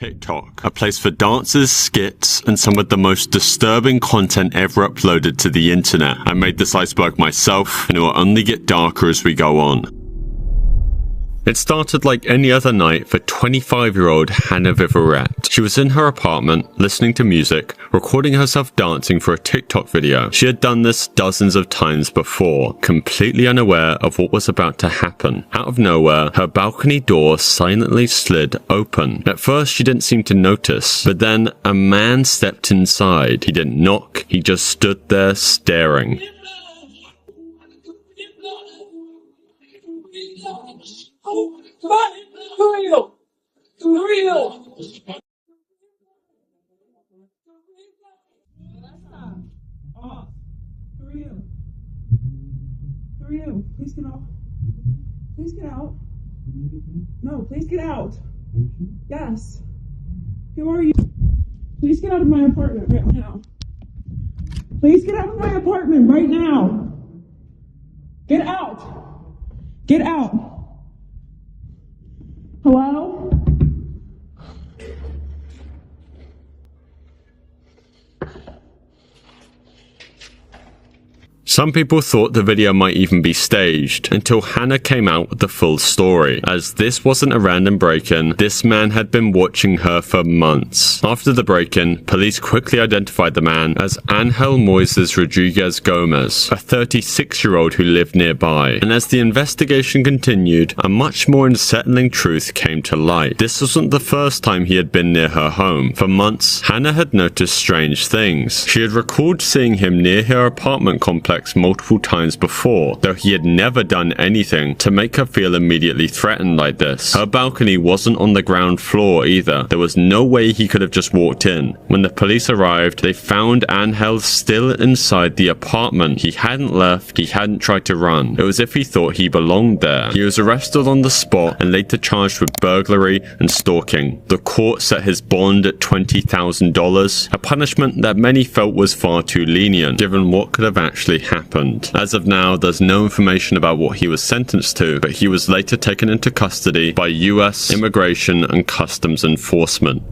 TikTok, a place for dances, skits, and some of the most disturbing content ever uploaded to the internet. I made this iceberg myself, and it will only get darker as we go on. It started like any other night for 25-year-old Hannah Viverette. She was in her apartment, listening to music, recording herself dancing for a TikTok video. She had done this dozens of times before, completely unaware of what was about to happen. Out of nowhere, her balcony door silently slid open. At first, she didn't seem to notice, but then a man stepped inside. He didn't knock, he just stood there staring. For real. Please get off. Please get out. No, please get out. Yes. Who are you? Please get out of my apartment right now. Please get out of my apartment right now. Get out. Get out. Hello? Some people thought the video might even be staged, until Hannah came out with the full story. As this wasn't a random break-in, this man had been watching her for months. After the break-in, police quickly identified the man as Angel Moises Rodriguez Gomez, a 36-year-old who lived nearby. And as the investigation continued, a much more unsettling truth came to light. This wasn't the first time he had been near her home. For months, Hannah had noticed strange things. She had recalled seeing him near her apartment complex multiple times before, though he had never done anything to make her feel immediately threatened like this. Her balcony wasn't on the ground floor either. There was no way he could have just walked in. When the police arrived, they found Angel still inside the apartment. He hadn't left, he hadn't tried to run. It was as if he thought he belonged there. He was arrested on the spot and later charged with burglary and stalking. The court set his bond at $20,000, a punishment that many felt was far too lenient, given what could have actually happened. As of now, there's no information about what he was sentenced to, but he was later taken into custody by US Immigration and Customs Enforcement.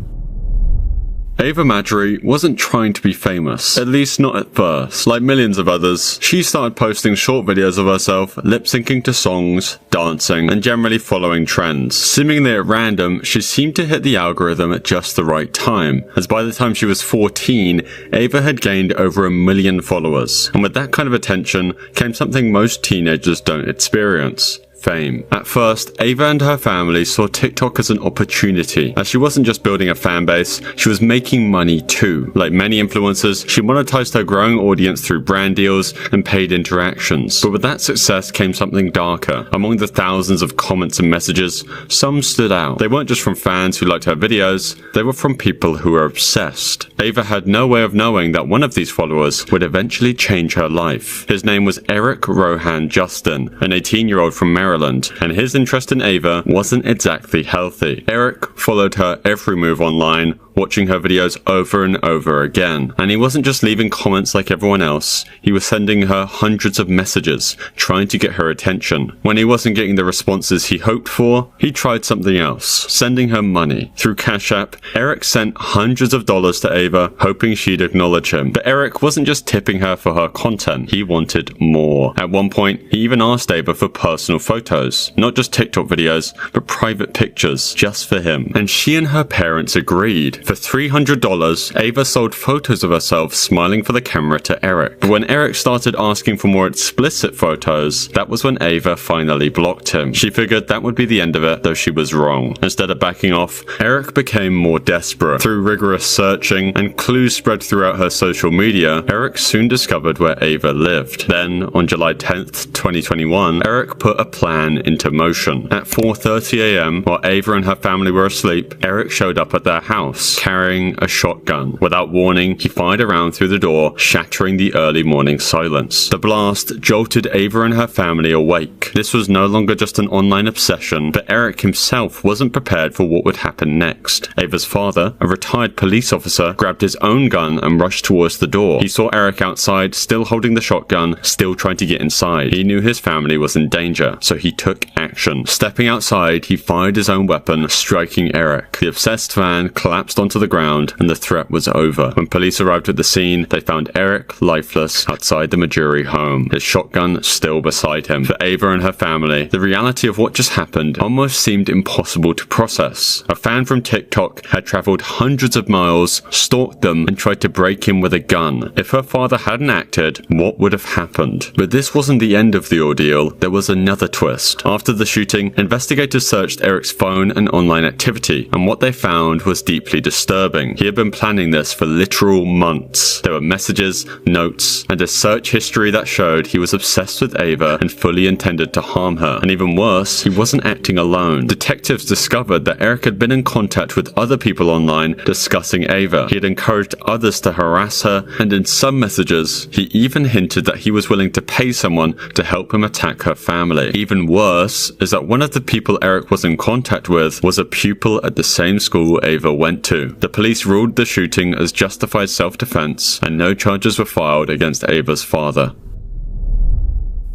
Ava Majery wasn't trying to be famous, at least not at first. Like millions of others, she started posting short videos of herself, lip-syncing to songs, dancing, and generally following trends. Seemingly at random, she seemed to hit the algorithm at just the right time, as by the time she was 14, Ava had gained over 1 million followers. And with that kind of attention came something most teenagers don't experience: fame. At first, Ava and her family saw TikTok as an opportunity. As she wasn't just building a fan base, she was making money too. Like many influencers, she monetized her growing audience through brand deals and paid interactions. But with that success came something darker. Among the thousands of comments and messages, some stood out. They weren't just from fans who liked her videos, they were from people who were obsessed. Ava had no way of knowing that one of these followers would eventually change her life. His name was Eric Rohan Justin, an 18-year-old from Maryland, and his interest in Ava wasn't exactly healthy. Eric followed her every move online, watching her videos over and over again. And he wasn't just leaving comments like everyone else, he was sending her hundreds of messages, trying to get her attention. When he wasn't getting the responses he hoped for, he tried something else, sending her money. Through Cash App, Eric sent hundreds of dollars to Ava, hoping she'd acknowledge him. But Eric wasn't just tipping her for her content, he wanted more. At one point, he even asked Ava for personal photos, not just TikTok videos, but private pictures, just for him. And she and her parents agreed. For $300, Ava sold photos of herself smiling for the camera to Eric. But when Eric started asking for more explicit photos, that was when Ava finally blocked him. She figured that would be the end of it, though she was wrong. Instead of backing off, Eric became more desperate. Through rigorous searching and clues spread throughout her social media, Eric soon discovered where Ava lived. Then, on July 10th, 2021, Eric put a plan into motion. At 4:30 a.m., while Ava and her family were asleep, Eric showed up at their house. house, carrying a shotgun. Without warning, he fired a round through the door, shattering the early morning silence. The blast jolted Ava and her family awake. This was no longer just an online obsession, but Eric himself wasn't prepared for what would happen next. Ava's father, a retired police officer, grabbed his own gun and rushed towards the door. He saw Eric outside, still holding the shotgun, still trying to get inside. He knew his family was in danger, so he took action. Stepping outside, he fired his own weapon, striking Eric. The obsessed fan collapsed onto the ground, and the threat was over. When police arrived at the scene, they found Eric lifeless outside the Majuri home, his shotgun still beside him. For Ava and her family, the reality of what just happened almost seemed impossible to process. A fan from TikTok had traveled hundreds of miles, stalked them, and tried to break in with a gun. If her father hadn't acted, what would have happened? But this wasn't the end of the ordeal. There was another twist. After the shooting, investigators searched Eric's phone and online activity, and what they found was deeply disturbing. He had been planning this for literal months. There were messages, notes, and a search history that showed he was obsessed with Ava and fully intended to harm her. And even worse, he wasn't acting alone. Detectives discovered that Eric had been in contact with other people online discussing Ava. He had encouraged others to harass her, and in some messages, he even hinted that he was willing to pay someone to help him attack her family. Even worse is that one of the people Eric was in contact with was a pupil at the same school Ava went to. The police ruled the shooting as justified self-defense, and no charges were filed against Ava's father.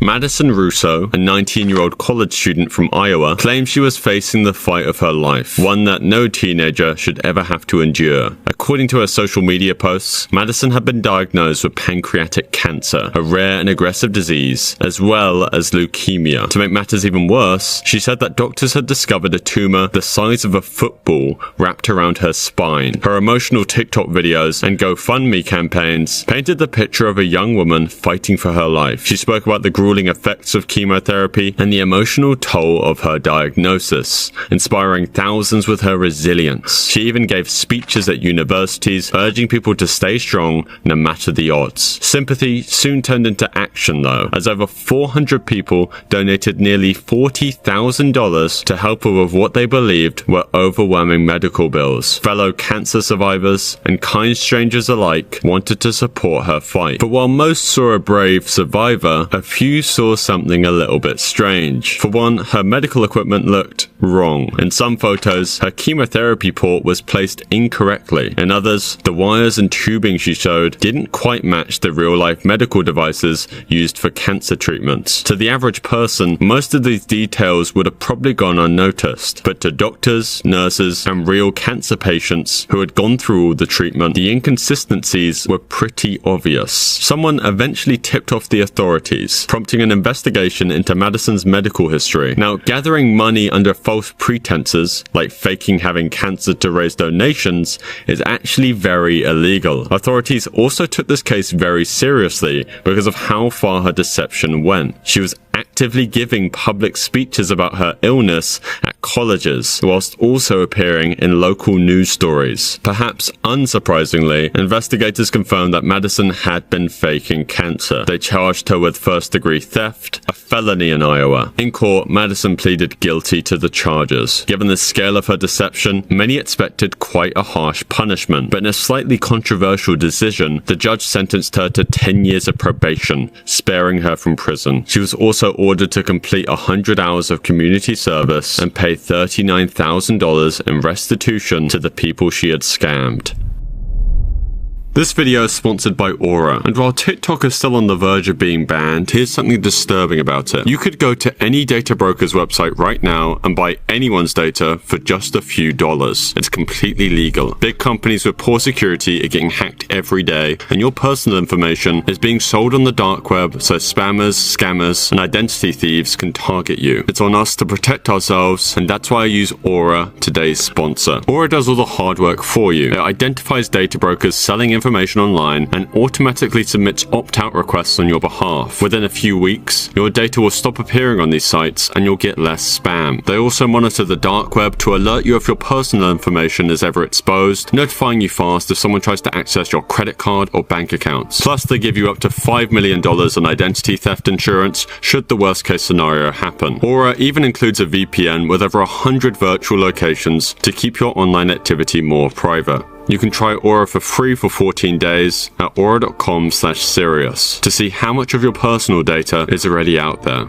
Madison Russo, a 19-year-old college student from Iowa, claimed she was facing the fight of her life, one that no teenager should ever have to endure. According to her social media posts, Madison had been diagnosed with pancreatic cancer, a rare and aggressive disease, as well as leukemia. To make matters even worse, she said that doctors had discovered a tumor the size of a football wrapped around her spine. Her emotional TikTok videos and GoFundMe campaigns painted the picture of a young woman fighting for her life. She spoke about the grueling effects of chemotherapy and the emotional toll of her diagnosis, inspiring thousands with her resilience. She even gave speeches at universities, urging people to stay strong no matter the odds. Sympathy soon turned into action though, as over 400 people donated nearly $40,000 to help her with what they believed were overwhelming medical bills. Fellow cancer survivors and kind strangers alike wanted to support her fight. But while most saw a brave survivor, a few saw something a little bit strange. For one, her medical equipment looked wrong. In some photos, her chemotherapy port was placed incorrectly. In others, the wires and tubing she showed didn't quite match the real-life medical devices used for cancer treatments. To the average person, most of these details would have probably gone unnoticed. But to doctors, nurses, and real cancer patients who had gone through all the treatment, the inconsistencies were pretty obvious. Someone eventually tipped off the authorities, prompting an investigation into Madison's medical history. Now, gathering money under false pretenses, like faking having cancer to raise donations, is actually very illegal. Authorities also took this case very seriously because of how far her deception went. She was actively giving public speeches about her illness at colleges, whilst also appearing in local news stories. Perhaps unsurprisingly, investigators confirmed that Madison had been faking cancer. They charged her with first-degree theft, a felony in Iowa. In court, Madison pleaded guilty to the charges. Given the scale of her deception, many expected quite a harsh punishment, but in a slightly controversial decision, the judge sentenced her to 10 years of probation, sparing her from prison. She was also ordered to complete 100 hours of community service and pay $39,000 in restitution to the people she had scammed. This video is sponsored by Aura, and while TikTok is still on the verge of being banned, here's something disturbing about it. You could go to any data broker's website right now and buy anyone's data for just a few dollars. It's completely legal. Big companies with poor security are getting hacked every day, and your personal information is being sold on the dark web so spammers, scammers, and identity thieves can target you. It's on us to protect ourselves, and that's why I use Aura, today's sponsor. Aura does all the hard work for you. It identifies data brokers selling information information online and automatically submits opt-out requests on your behalf. Within a few weeks, your data will stop appearing on these sites and you'll get less spam. They also monitor the dark web to alert you if your personal information is ever exposed, notifying you fast if someone tries to access your credit card or bank accounts. Plus, they give you up to $5 million on identity theft insurance should the worst case scenario happen. Aura even includes a VPN with over 100 virtual locations to keep your online activity more private. You can try Aura for free for 14 days at aura.com/serious to see how much of your personal data is already out there.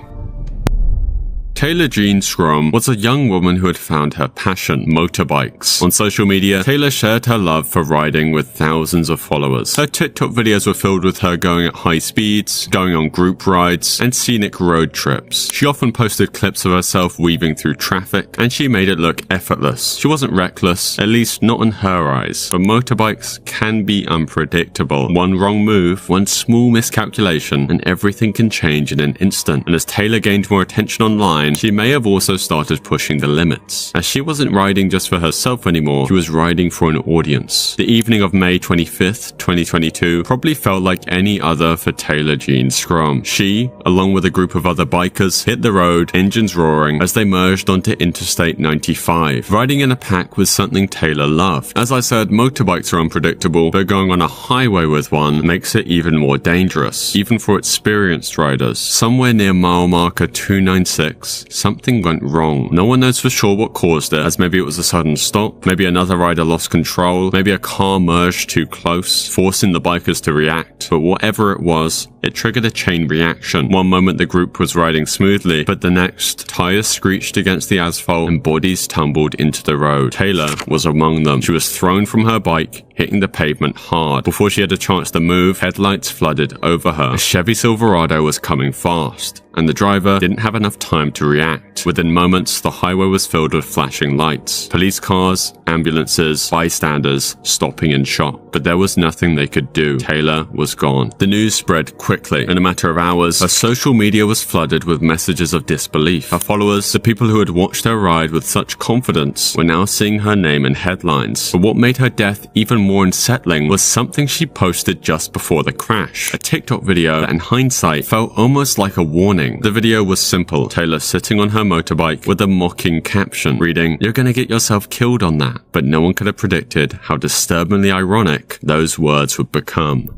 Taylor Jean Schrum was a young woman who had found her passion, motorbikes. On social media, Taylor shared her love for riding with thousands of followers. Her TikTok videos were filled with her going at high speeds, going on group rides, and scenic road trips. She often posted clips of herself weaving through traffic, and she made it look effortless. She wasn't reckless, at least not in her eyes. But motorbikes can be unpredictable. One wrong move, one small miscalculation, and everything can change in an instant. And as Taylor gained more attention online, she may have also started pushing the limits. As she wasn't riding just for herself anymore, she was riding for an audience. The evening of May 25th, 2022 probably felt like any other for Taylor Jean Schrum. She, along with a group of other bikers, hit the road, engines roaring, as they merged onto Interstate 95. Riding in a pack was something Taylor loved. As I said, motorbikes are unpredictable, but going on a highway with one makes it even more dangerous, even for experienced riders. Somewhere near mile marker 296, something went wrong. No one knows for sure what caused it, as maybe it was a sudden stop, maybe another rider lost control, maybe a car merged too close, forcing the bikers to react. But whatever it was, it triggered a chain reaction. One moment the group was riding smoothly, but the next, tires screeched against the asphalt and bodies tumbled into the road. Taylor was among them. She was thrown from her bike, hitting the pavement hard. Before she had a chance to move, headlights flooded over her. A Chevy Silverado was coming fast, and the driver didn't have enough time to react. Within moments, the highway was filled with flashing lights. Police cars, ambulances, bystanders stopping in shock. But there was nothing they could do. Taylor was gone. The news spread quickly. In a matter of hours, her social media was flooded with messages of disbelief. Her followers, the people who had watched her ride with such confidence, were now seeing her name in headlines. But what made her death even more unsettling was something she posted just before the crash. A TikTok video that in hindsight felt almost like a warning. The video was simple. Taylor sitting on her motorbike with a mocking caption reading, "You're gonna get yourself killed on that." But no one could have predicted how disturbingly ironic those words would become.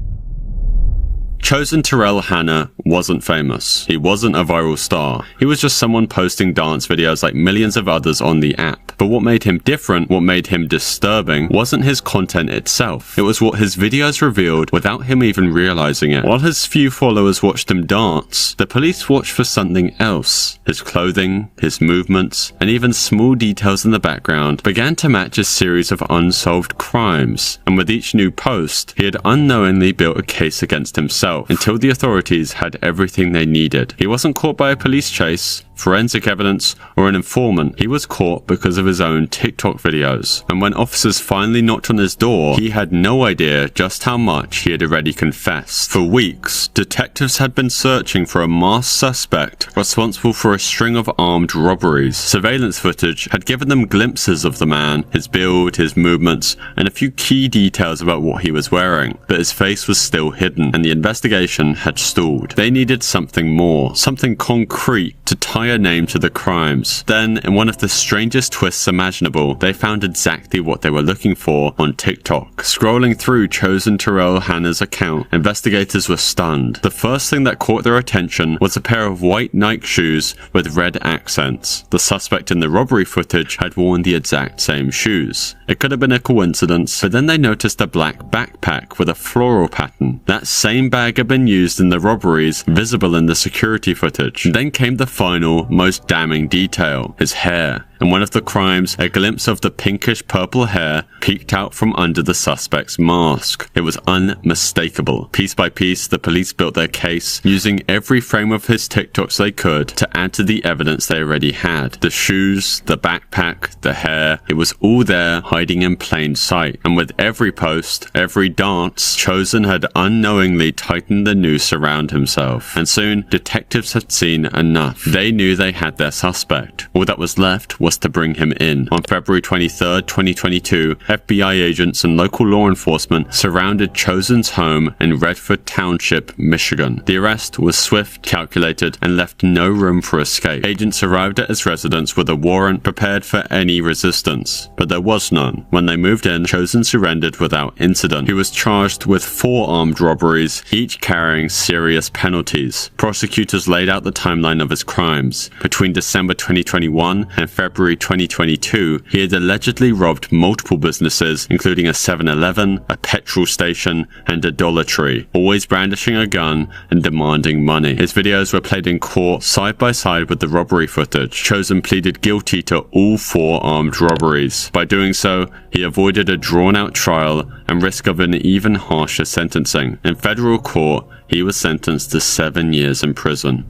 Chosen Terrell Hanna wasn't famous. He wasn't a viral star. He was just someone posting dance videos like millions of others on the app. But what made him different, what made him disturbing, wasn't his content itself. It was what his videos revealed without him even realizing it. While his few followers watched him dance, the police watched for something else. His clothing, his movements, and even small details in the background began to match a series of unsolved crimes. And with each new post, he had unknowingly built a case against himself, until the authorities had everything they needed. He wasn't caught by a police chase, forensic evidence, or an informant. He was caught because of his own TikTok videos. And when officers finally knocked on his door, he had no idea just how much he had already confessed. For weeks, detectives had been searching for a masked suspect responsible for a string of armed robberies. Surveillance footage had given them glimpses of the man, his build, his movements, and a few key details about what he was wearing. But his face was still hidden, and the investigation had stalled. They needed something more, something concrete to tie a name to the crimes. Then, in one of the strangest twists imaginable, they found exactly what they were looking for on TikTok. Scrolling through Chosen Terrell Hanna's account, investigators were stunned. The first thing that caught their attention was a pair of white Nike shoes with red accents. The suspect in the robbery footage had worn the exact same shoes. It could have been a coincidence, but then they noticed a black backpack with a floral pattern. That same bag had been used in the robberies, visible in the security footage. Then came the final, most damning detail: his hair. In one of the crimes, a glimpse of the pinkish purple hair peeked out from under the suspect's mask. It was unmistakable. Piece by piece, the police built their case, using every frame of his TikToks they could to add to the evidence they already had. The shoes, the backpack, the hair, it was all there, hiding in plain sight. And with every post, every dance, Chosen had unknowingly tightened the noose around himself. And soon, detectives had seen enough. They knew they had their suspect. All that was left was to bring him in. On February 23, 2022, FBI agents and local law enforcement surrounded Chosen's home in Redford Township, Michigan. The arrest was swift, calculated, and left no room for escape. Agents arrived at his residence with a warrant, prepared for any resistance, but there was none. When they moved in, Chosen surrendered without incident. He was charged with 4 armed robberies, each carrying serious penalties. Prosecutors laid out the timeline of his crimes. Between December 2021 and February 2022, he had allegedly robbed multiple businesses, including a 7-Eleven, a petrol station, and a Dollar Tree, always brandishing a gun and demanding money. His videos were played in court side by side with the robbery footage. Chosen pleaded guilty to all 4 armed robberies. By doing so, he avoided a drawn-out trial and risk of an even harsher sentencing. In federal court, he was sentenced to 7 years in prison.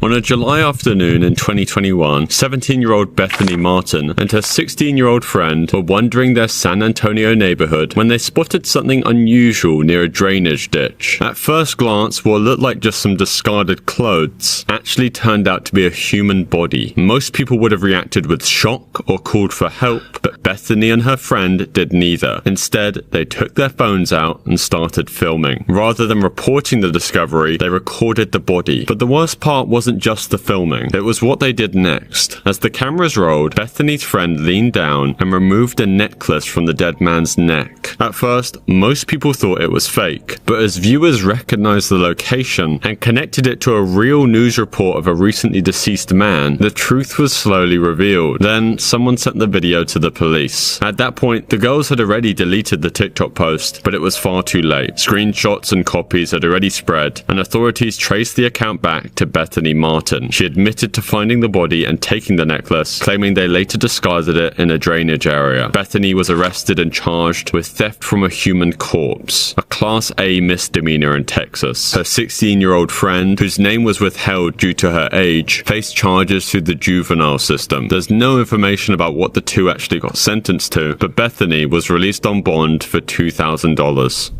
On a July afternoon in 2021, 17-year-old Bethany Martin and her 16-year-old friend were wandering their San Antonio neighborhood when they spotted something unusual near a drainage ditch. At first glance, what looked like just some discarded clothes actually turned out to be a human body. Most people would have reacted with shock or called for help, but Bethany and her friend did neither. Instead, they took their phones out and started filming. Rather than reporting the discovery, they recorded the body. But the worst part wasn't just the filming, it was what they did next. As the cameras rolled, Bethany's friend leaned down and removed a necklace from the dead man's neck. At first, most people thought it was fake, but as viewers recognized the location and connected it to a real news report of a recently deceased man, the truth was slowly revealed. Then, someone sent the video to the police. At that point, the girls had already deleted the TikTok post, but it was far too late. Screenshots and copies had already spread, and authorities traced the account back to Bethany Martin. She admitted to finding the body and taking the necklace, claiming they later discarded it in a drainage area. Bethany was arrested and charged with theft from a human corpse, a Class A misdemeanor in Texas. Her 16-year-old friend, whose name was withheld due to her age, faced charges through the juvenile system. There's no information about what the two actually got sentenced to, but Bethany was released on bond for $2,000.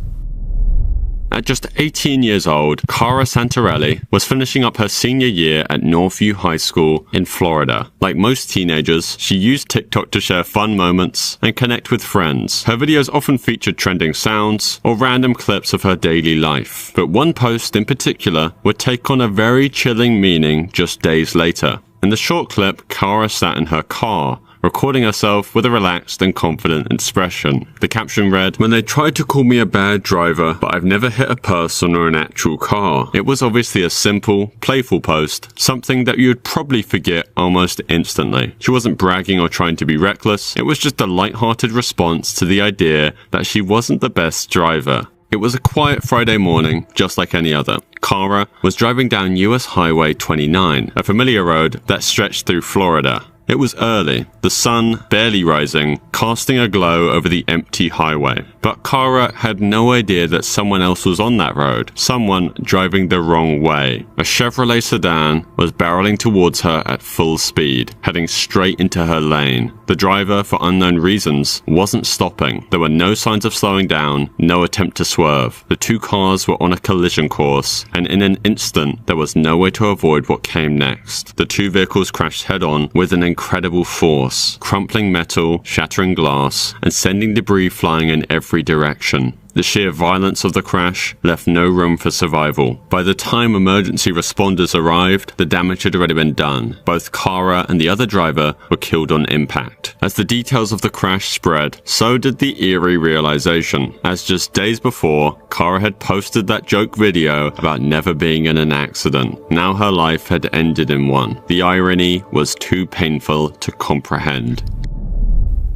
At just 18 years old, Cara Santarelli was finishing up her senior year at Northview High School in Florida. Like most teenagers, she used TikTok to share fun moments and connect with friends. Her videos often featured trending sounds or random clips of her daily life. But one post in particular would take on a very chilling meaning just days later. In the short clip, Cara sat in her car, recording herself with a relaxed and confident expression. The caption read, "When they tried to call me a bad driver, but I've never hit a person or an actual car." It was obviously a simple, playful post, something that you would probably forget almost instantly. She wasn't bragging or trying to be reckless. It was just a light-hearted response to the idea that she wasn't the best driver. It was a quiet Friday morning, just like any other. Cara was driving down US Highway 29, a familiar road that stretched through Florida. It was early, the sun barely rising, casting a glow over the empty highway. But Cara had no idea that someone else was on that road, someone driving the wrong way. A Chevrolet sedan was barreling towards her at full speed, heading straight into her lane. The driver, for unknown reasons, wasn't stopping. There were no signs of slowing down, no attempt to swerve. The two cars were on a collision course, and in an instant, there was no way to avoid what came next. The two vehicles crashed head-on with an incredible force, crumpling metal, shattering glass, and sending debris flying in every direction. The sheer violence of the crash left no room for survival. By the time emergency responders arrived, the damage had already been done. Both Cara and the other driver were killed on impact. As the details of the crash spread, so did the eerie realization, as just days before, Cara had posted that joke video about never being in an accident. Now her life had ended in one. The irony was too painful to comprehend.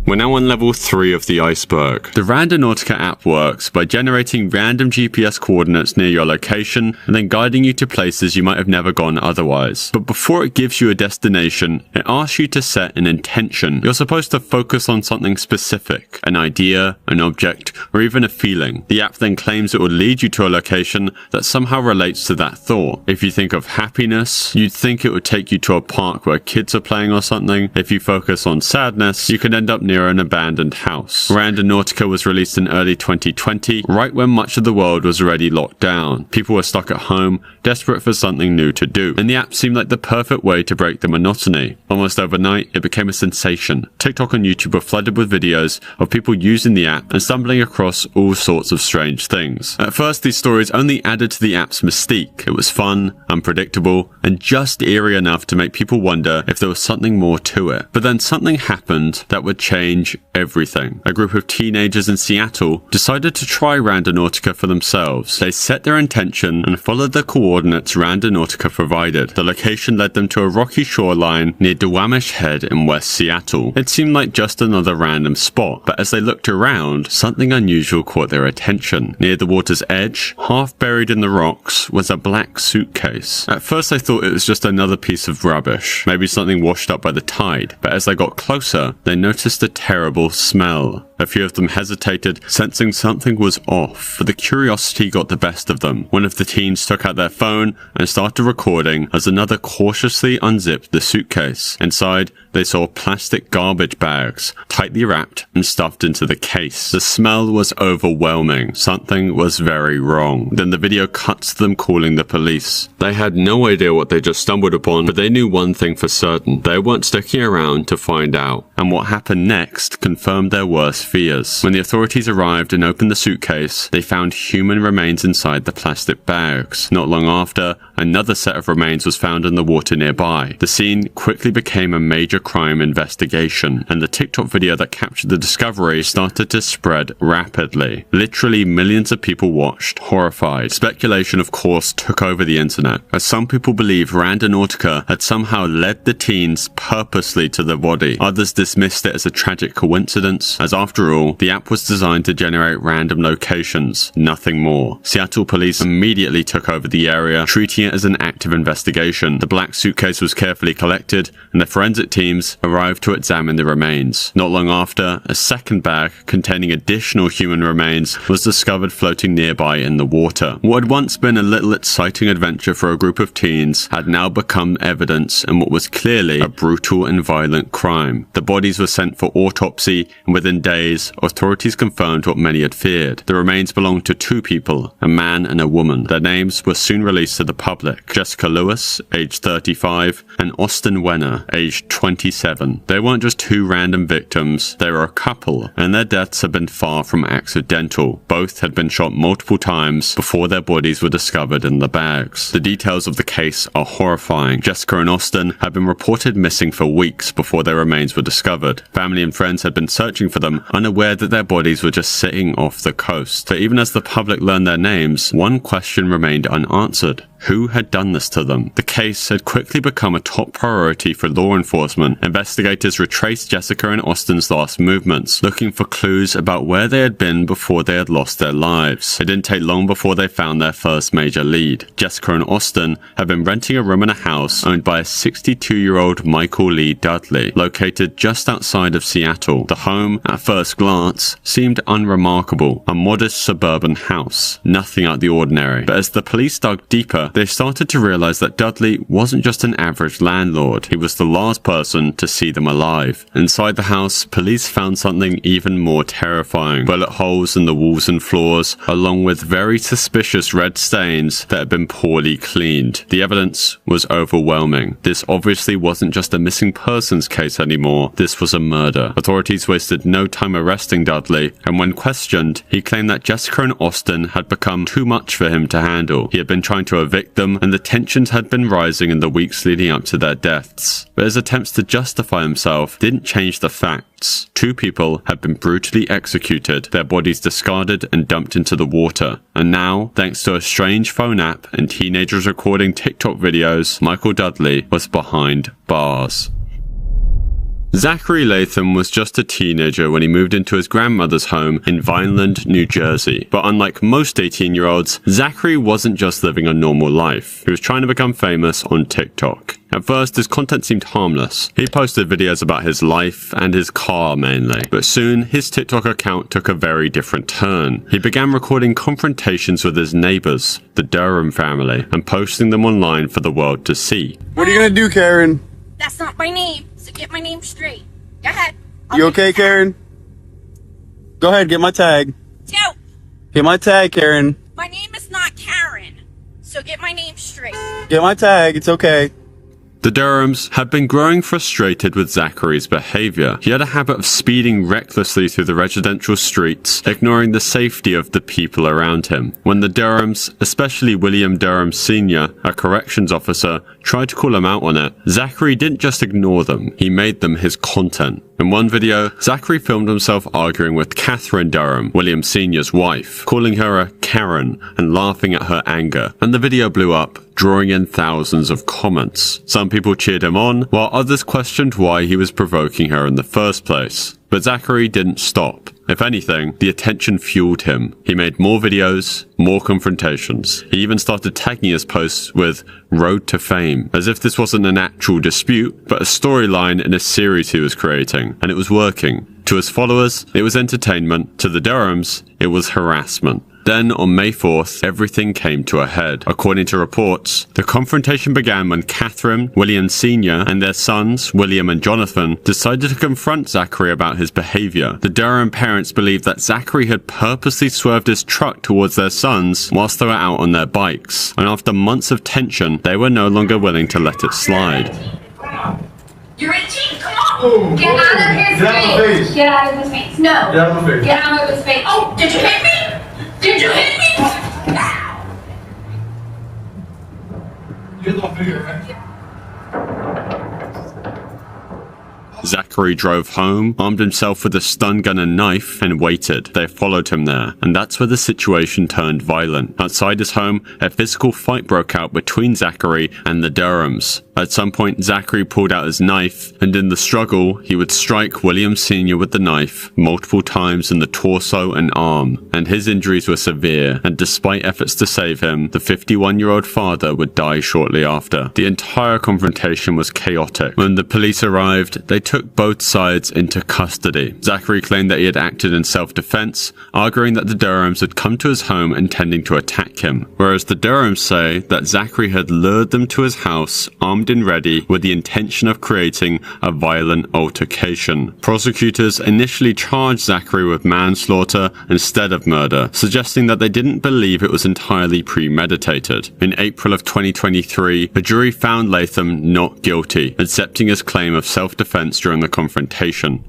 We're now on level 3 of the iceberg. The Randonautica app works by generating random GPS coordinates near your location and then guiding you to places you might have never gone otherwise. But before it gives you a destination, it asks you to set an intention. You're supposed to focus on something specific, an idea, an object, or even a feeling. The app then claims it will lead you to a location that somehow relates to that thought. If you think of happiness, you'd think it would take you to a park where kids are playing or something. If you focus on sadness, you could end up near near an abandoned house. Randonautica was released in early 2020, right when much of the world was already locked down. People were stuck at home, desperate for something new to do, and the app seemed like the perfect way to break the monotony. Almost overnight, it became a sensation. TikTok and YouTube were flooded with videos of people using the app and stumbling across all sorts of strange things. At first, these stories only added to the app's mystique. It was fun, unpredictable, and just eerie enough to make people wonder if there was something more to it. But then something happened that would change everything. A group of teenagers in Seattle decided to try Randonautica for themselves. They set their intention and followed the coordinates Randonautica provided. The location led them to a rocky shoreline near Duwamish Head in West Seattle. It seemed like just another random spot, but as they looked around, something unusual caught their attention. Near the water's edge, half buried in the rocks, was a black suitcase. At first they thought it was just another piece of rubbish, maybe something washed up by the tide, but as they got closer, they noticed a terrible smell. A few of them hesitated, sensing something was off, but the curiosity got the best of them. One of the teens took out their phone and started recording as another cautiously unzipped the suitcase. Inside, they saw plastic garbage bags, tightly wrapped and stuffed into the case. The smell was overwhelming. Something was very wrong. Then the video cuts to them calling the police. They had no idea what they just stumbled upon, but they knew one thing for certain. They weren't sticking around to find out. And what happened next confirmed their worst fears. When the authorities arrived and opened the suitcase, they found human remains inside the plastic bags. Not long after, another set of remains was found in the water nearby. The scene quickly became a major crime investigation, and the TikTok video that captured the discovery started to spread rapidly. Literally millions of people watched, horrified. Speculation, of course, took over the internet, as some people believe Randonautica had somehow led the teens purposely to the body. Others dismissed it as a tragic coincidence, as after all, the app was designed to generate random locations, nothing more. Seattle police immediately took over the area, treating it as an active investigation. The black suitcase was carefully collected, and the forensic teams arrived to examine the remains. Not long after, a second bag containing additional human remains was discovered floating nearby in the water. What had once been a little exciting adventure for a group of teens had now become evidence in what was clearly a brutal and violent crime. The bodies were sent for autopsy, and within days, authorities confirmed what many had feared. The remains belonged to two people, a man and a woman. Their names were soon released to the public: Jessica Lewis, aged 35, and Austin Wenner, aged 27. They weren't just two random victims, they were a couple, and their deaths had been far from accidental. Both had been shot multiple times before their bodies were discovered in the bags. The details of the case are horrifying. Jessica and Austin had been reported missing for weeks before their remains were discovered. Family and friends had been searching for them, unaware that their bodies were just sitting off the coast. But even as the public learned their names, one question remained unanswered. Who had done this to them? The case had quickly become a top priority for law enforcement. Investigators retraced Jessica and Austin's last movements, looking for clues about where they had been before they had lost their lives. It didn't take long before they found their first major lead. Jessica and Austin had been renting a room in a house owned by a 62-year-old Michael Lee Dudley, located just outside of Seattle. The home, at first glance, seemed unremarkable, a modest suburban house. Nothing out of the ordinary. But as the police dug deeper, they started to realize that Dudley wasn't just an average landlord. He was the last person to see them alive. Inside the house, police found something even more terrifying. Bullet holes in the walls and floors, along with very suspicious red stains that had been poorly cleaned. The evidence was overwhelming. This obviously wasn't just a missing persons case anymore. This was a murder. Authorities wasted no time arresting Dudley, and when questioned, he claimed that Jessica and Austin had become too much for him to handle. He had been trying to evict them, and the tensions had been rising in the weeks leading up to their deaths. But his attempts to justify himself didn't change the facts. Two people had been brutally executed, their bodies discarded and dumped into the water. And now, thanks to a strange phone app and teenagers recording TikTok videos, Michael Dudley was behind bars. Zachary Latham was just a teenager when he moved into his grandmother's home in Vineland, New Jersey. But unlike most 18-year-olds, Zachary wasn't just living a normal life. He was trying to become famous on TikTok. At first, his content seemed harmless. He posted videos about his life and his car mainly. But soon, his TikTok account took a very different turn. He began recording confrontations with his neighbors, the Durham family, and posting them online for the world to see. What are you gonna do, Karen? That's not my name, so get my name straight. Go ahead. You okay, Karen? Go ahead, get my tag. Joe, Get my tag, Karen. my name is not Karen, so get my name straight. Get my tag, it's okay. The Durhams had been growing frustrated with Zachary's behavior. He had a habit of speeding recklessly through the residential streets, ignoring the safety of the people around him. When the Durhams, especially William Durham Sr., a corrections officer, tried to call him out on it, Zachary didn't just ignore them, he made them his content. In one video, Zachary filmed himself arguing with Catherine Durham, William Sr.'s wife, calling her a Karen and laughing at her anger, and the video blew up, drawing in thousands of comments. Some people cheered him on, while others questioned why he was provoking her in the first place. But Zachary didn't stop. If anything, the attention fueled him. He made more videos, more confrontations. He even started tagging his posts with Road to Fame, as if this wasn't an actual dispute, but a storyline in a series he was creating, and it was working. To his followers, it was entertainment. To the Durhams, it was harassment. Then, on May 4th, everything came to a head. According to reports, the confrontation began when Catherine, William Sr., and their sons, William and Jonathan, decided to confront Zachary about his behavior. The Durham parents believed that Zachary had purposely swerved his truck towards their sons whilst they were out on their bikes, and after months of tension, they were no longer willing to let it slide. You're 18, come on! Get out of his face! Get out of his face! No! Get out of my face. Get out of his face! Oh, did you hit me? Did you hit me? Get off here, right? Zachary drove home, armed himself with a stun gun and knife, and waited. They followed him there, and that's where the situation turned violent. Outside his home, a physical fight broke out between Zachary and the Durhams. At some point, Zachary pulled out his knife, and in the struggle, he would strike William Sr. with the knife multiple times in the torso and arm, and his injuries were severe, and despite efforts to save him, the 51-year-old father would die shortly after. The entire confrontation was chaotic. When the police arrived, they took both sides into custody. Zachary claimed that he had acted in self-defense, arguing that the Durhams had come to his home intending to attack him, whereas the Durhams say that Zachary had lured them to his house, armed and ready, with the intention of creating a violent altercation. Prosecutors initially charged Zachary with manslaughter instead of murder, suggesting that they didn't believe it was entirely premeditated. In April of 2023, a jury found Latham not guilty, accepting his claim of self-defense during the confrontation.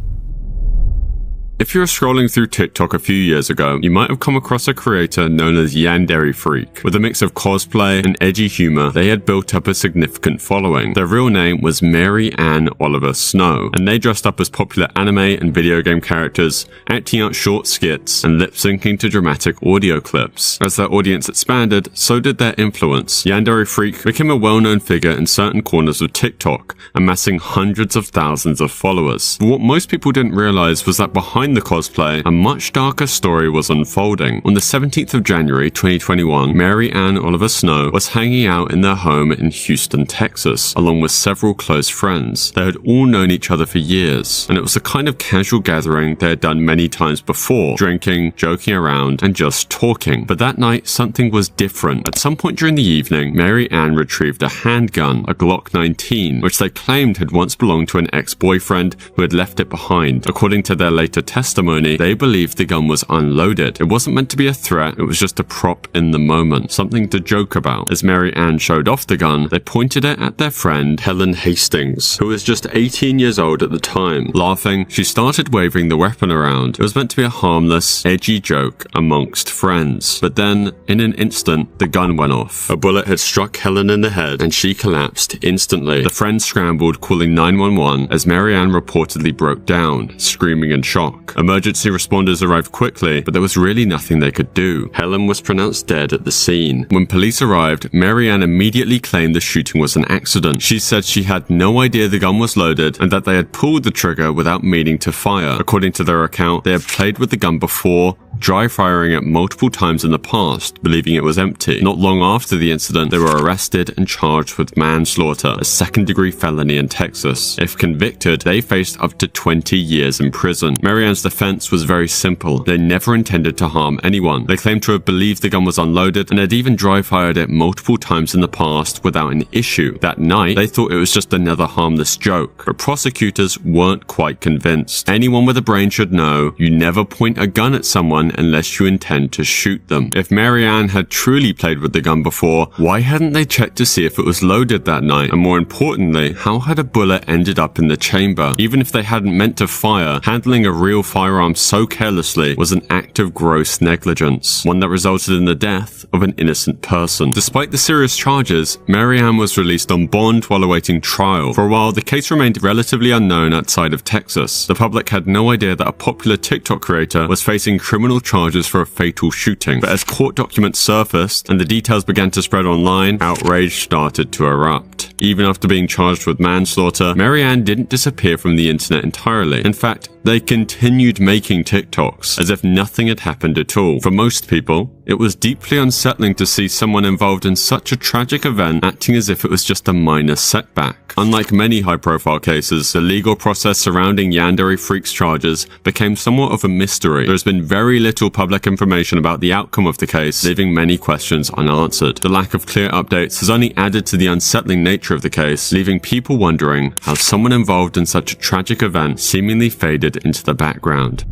If you were scrolling through TikTok a few years ago, you might have come across a creator known as Yandere Freak. With a mix of cosplay and edgy humor, they had built up a significant following. Their real name was Mary Ann Oliver Snow, and they dressed up as popular anime and video game characters, acting out short skits and lip-syncing to dramatic audio clips. As their audience expanded, so did their influence. Yandere Freak became a well-known figure in certain corners of TikTok, amassing hundreds of thousands of followers. But what most people didn't realize was that behind the cosplay, a much darker story was unfolding. On the 17th of January 2021, Mary Ann Oliver Snow was hanging out in their home in Houston, Texas, along with several close friends. They had all known each other for years, and it was the kind of casual gathering they had done many times before, drinking, joking around, and just talking. But that night, something was different. At some point during the evening, Mary Ann retrieved a handgun, a Glock 19, which they claimed had once belonged to an ex-boyfriend who had left it behind. According to their later testimony, they believed the gun was unloaded. It wasn't meant to be a threat, it was just a prop in the moment, something to joke about. As Mary Ann showed off the gun, they pointed it at their friend Helen Hastings, who was just 18 years old at the time. Laughing, she started waving the weapon around. It was meant to be a harmless, edgy joke amongst friends. But then, in an instant, the gun went off. A bullet had struck Helen in the head, and she collapsed instantly. The friends scrambled, calling 911, as Mary Ann reportedly broke down, screaming in shock. Emergency responders arrived quickly, but there was really nothing they could do. Helen was pronounced dead at the scene. When police arrived, Mary Ann immediately claimed the shooting was an accident. She said she had no idea the gun was loaded and that they had pulled the trigger without meaning to fire. According to their account, they had played with the gun before, dry firing it multiple times in the past, believing it was empty. Not long after the incident, they were arrested and charged with manslaughter, a second-degree felony in Texas. If convicted, they faced up to 20 years in prison. Mary Ann's defense was very simple. They never intended to harm anyone. They claimed to have believed the gun was unloaded and had even dry fired it multiple times in the past without an issue. That night, they thought it was just another harmless joke, but prosecutors weren't quite convinced. Anyone with a brain should know you never point a gun at someone unless you intend to shoot them. If Mary Ann had truly played with the gun before, why hadn't they checked to see if it was loaded that night? And more importantly, how had a bullet ended up in the chamber? Even if they hadn't meant to fire, handling a real firearm so carelessly was an act of gross negligence, one that resulted in the death of an innocent person. Despite the serious charges, Mary Ann was released on bond while awaiting trial. For a while, the case remained relatively unknown outside of Texas. The public had no idea that a popular TikTok creator was facing criminal charges for a fatal shooting. But as court documents surfaced and the details began to spread online, outrage started to erupt. Even after being charged with manslaughter, Mary Ann didn't disappear from the internet entirely. In fact, they continued making TikToks as if nothing had happened at all. For most people, it was deeply unsettling to see someone involved in such a tragic event acting as if it was just a minor setback. Unlike many high-profile cases, the legal process surrounding Yandere Freak's charges became somewhat of a mystery. There has been very little public information about the outcome of the case, leaving many questions unanswered. The lack of clear updates has only added to the unsettling nature of the case, leaving people wondering how someone involved in such a tragic event seemingly faded into the background.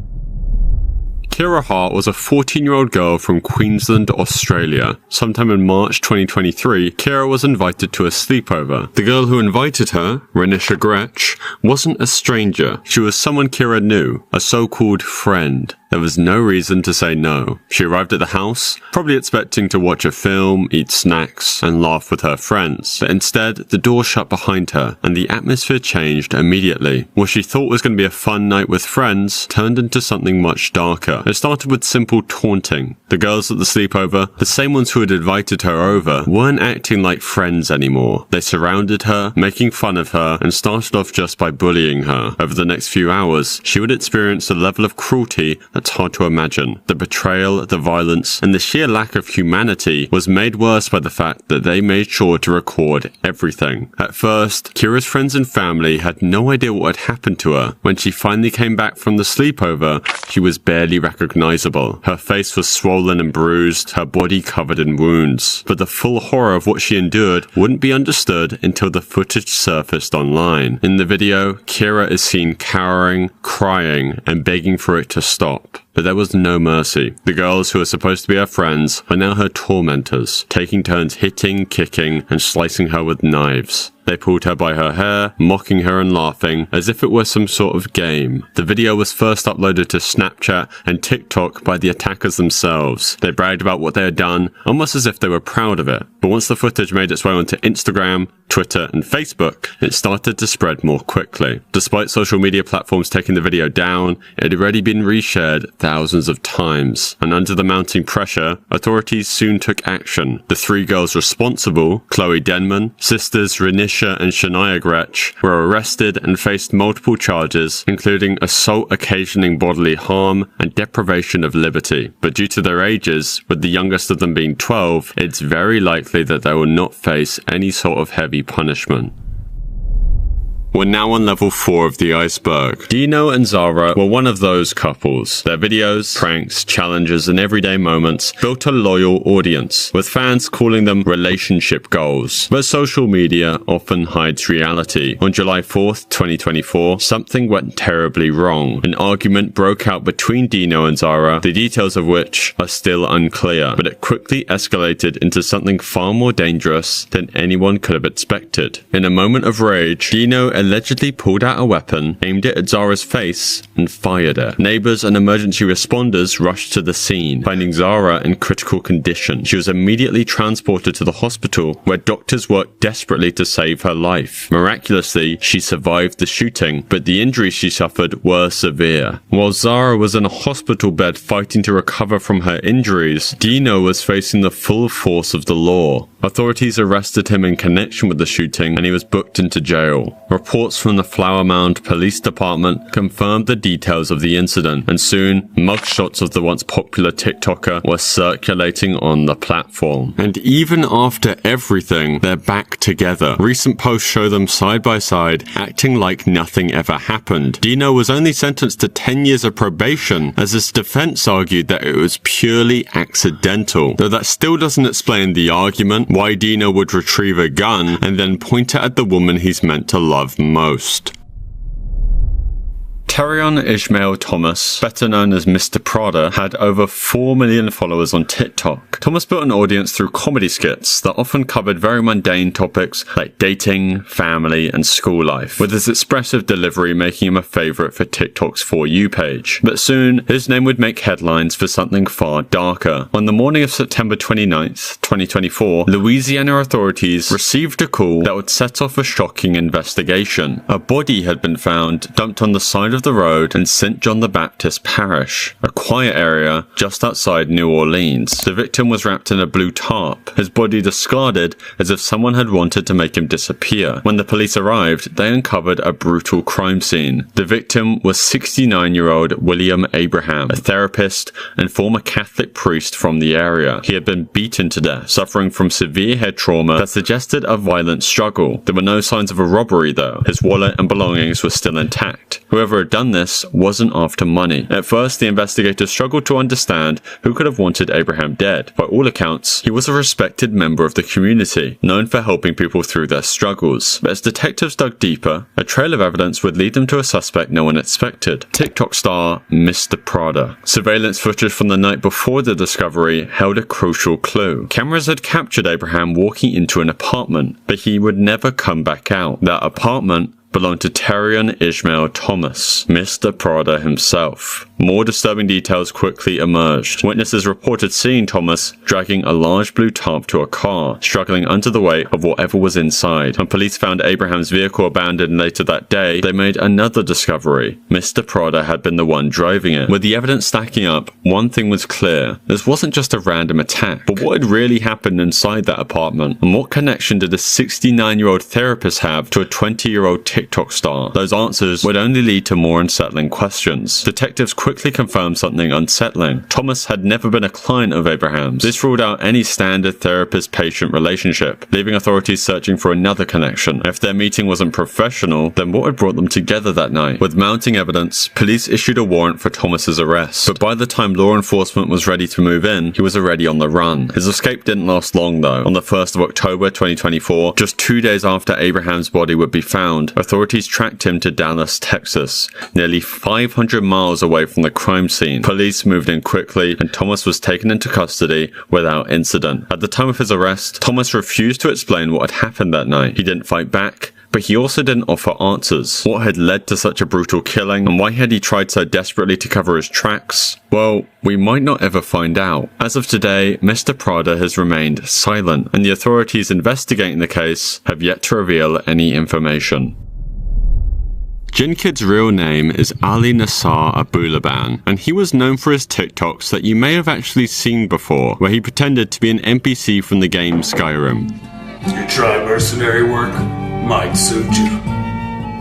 Kira Hart was a 14-year-old girl from Queensland, Australia. Sometime in March 2023, Kira was invited to a sleepover. The girl who invited her, Renisha Gretsch, wasn't a stranger. She was someone Kira knew, a so-called friend. There was no reason to say no. She arrived at the house, probably expecting to watch a film, eat snacks, and laugh with her friends. But instead, the door shut behind her, and the atmosphere changed immediately. What she thought was going to be a fun night with friends turned into something much darker. It started with simple taunting. The girls at the sleepover, the same ones who had invited her over, weren't acting like friends anymore. They surrounded her, making fun of her, and started off just by bullying her. Over the next few hours, she would experience a level of cruelty that's hard to imagine. The betrayal, the violence, and the sheer lack of humanity was made worse by the fact that they made sure to record everything. At first, Kira's friends and family had no idea what had happened to her. When she finally came back from the sleepover, she was barely recognizable. Her face was swollen and bruised, her body covered in wounds. But the full horror of what she endured wouldn't be understood until the footage surfaced online. In the video, Kira is seen cowering, crying, and begging for it to stop. But there was no mercy. The girls who were supposed to be her friends are now her tormentors, taking turns hitting, kicking, and slicing her with knives. They pulled her by her hair, mocking her and laughing, as if it were some sort of game. The video was first uploaded to Snapchat and TikTok by the attackers themselves. They bragged about what they had done, almost as if they were proud of it. But once the footage made its way onto Instagram, Twitter, and Facebook, it started to spread more quickly. Despite social media platforms taking the video down, it had already been reshared thousands of times. And under the mounting pressure, authorities soon took action. The three girls responsible, Chloe Denman, sisters Renisha and Shania Gretsch, were arrested and faced multiple charges, including assault occasioning bodily harm and deprivation of liberty. But due to their ages, with the youngest of them being 12, it's very likely that they will not face any sort of heavy punishment. We're now on level 4 of the iceberg. Dino and Zara were one of those couples. Their videos, pranks, challenges, and everyday moments built a loyal audience, with fans calling them relationship goals. But social media often hides reality. On July 4th, 2024, something went terribly wrong. An argument broke out between Dino and Zara, the details of which are still unclear, but it quickly escalated into something far more dangerous than anyone could have expected. In a moment of rage, Dino allegedly pulled out a weapon, aimed it at Zara's face, and fired it. Neighbors and emergency responders rushed to the scene, finding Zara in critical condition. She was immediately transported to the hospital, where doctors worked desperately to save her life. Miraculously, she survived the shooting, but the injuries she suffered were severe. While Zara was in a hospital bed fighting to recover from her injuries, Dino was facing the full force of the law. Authorities arrested him in connection with the shooting, and he was booked into jail. reports from the Flower Mound Police Department confirmed the details of the incident, and soon mugshots of the once popular TikToker were circulating on the platform. And even after everything, they're back together. Recent posts show them side by side, acting like nothing ever happened. Dino was only sentenced to 10 years of probation, as his defense argued that it was purely accidental. Though that still doesn't explain the argument why Dino would retrieve a gun and then point it at the woman he's meant to love most. Terion Ishmael Thomas, better known as Mr. Prada, had over 4 million followers on TikTok. Thomas built an audience through comedy skits that often covered very mundane topics like dating, family, and school life, with his expressive delivery making him a favorite for TikTok's For You page. But soon, his name would make headlines for something far darker. On the morning of September 29th, 2024, Louisiana authorities received a call that would set off a shocking investigation. A body had been found dumped on the side of the road in St. John the Baptist Parish, a quiet area just outside New Orleans. The victim was wrapped in a blue tarp, his body discarded as if someone had wanted to make him disappear. When the police arrived, they uncovered a brutal crime scene. The victim was 69-year-old William Abraham, a therapist and former Catholic priest from the area. He had been beaten to death, suffering from severe head trauma that suggested a violent struggle. There were no signs of a robbery though. His wallet and belongings were still intact. Whoever had done this wasn't after money. At first, the investigators struggled to understand who could have wanted Abraham dead. By all accounts, he was a respected member of the community, known for helping people through their struggles. But as detectives dug deeper, a trail of evidence would lead them to a suspect no one expected: TikTok star Mr. Prada. Surveillance footage from the night before the discovery held a crucial clue. Cameras had captured Abraham walking into an apartment, but he would never come back out. That apartment belonged to Terion Ishmael Thomas, Mr. Prada himself. More disturbing details quickly emerged. Witnesses reported seeing Thomas dragging a large blue tarp to a car, struggling under the weight of whatever was inside. When police found Abraham's vehicle abandoned later that day, they made another discovery. Mr. Prada had been the one driving it. With the evidence stacking up, one thing was clear. This wasn't just a random attack, but what had really happened inside that apartment? And what connection did a 69-year-old therapist have to a 20-year-old TikTok star? Those answers would only lead to more unsettling questions. Detectives quickly confirmed something unsettling. Thomas had never been a client of Abraham's. This ruled out any standard therapist-patient relationship, leaving authorities searching for another connection. If their meeting wasn't professional, then what had brought them together that night? With mounting evidence, police issued a warrant for Thomas's arrest. But by the time law enforcement was ready to move in, he was already on the run. His escape didn't last long though. On the 1st of October 2024, just 2 days after Abraham's body would be found, authorities tracked him to Dallas, Texas, nearly 500 miles away from the crime scene. Police moved in quickly, and Thomas was taken into custody without incident. At the time of his arrest, Thomas refused to explain what had happened that night. He didn't fight back, but he also didn't offer answers. What had led to such a brutal killing, and why had he tried so desperately to cover his tracks? Well, we might not ever find out. As of today, Mr. Prada has remained silent, and the authorities investigating the case have yet to reveal any information. Jinkid's real name is Ali Nassar Abulaban, and he was known for his TikToks that you may have actually seen before, where he pretended to be an NPC from the game Skyrim. You try mercenary work? Might suit you.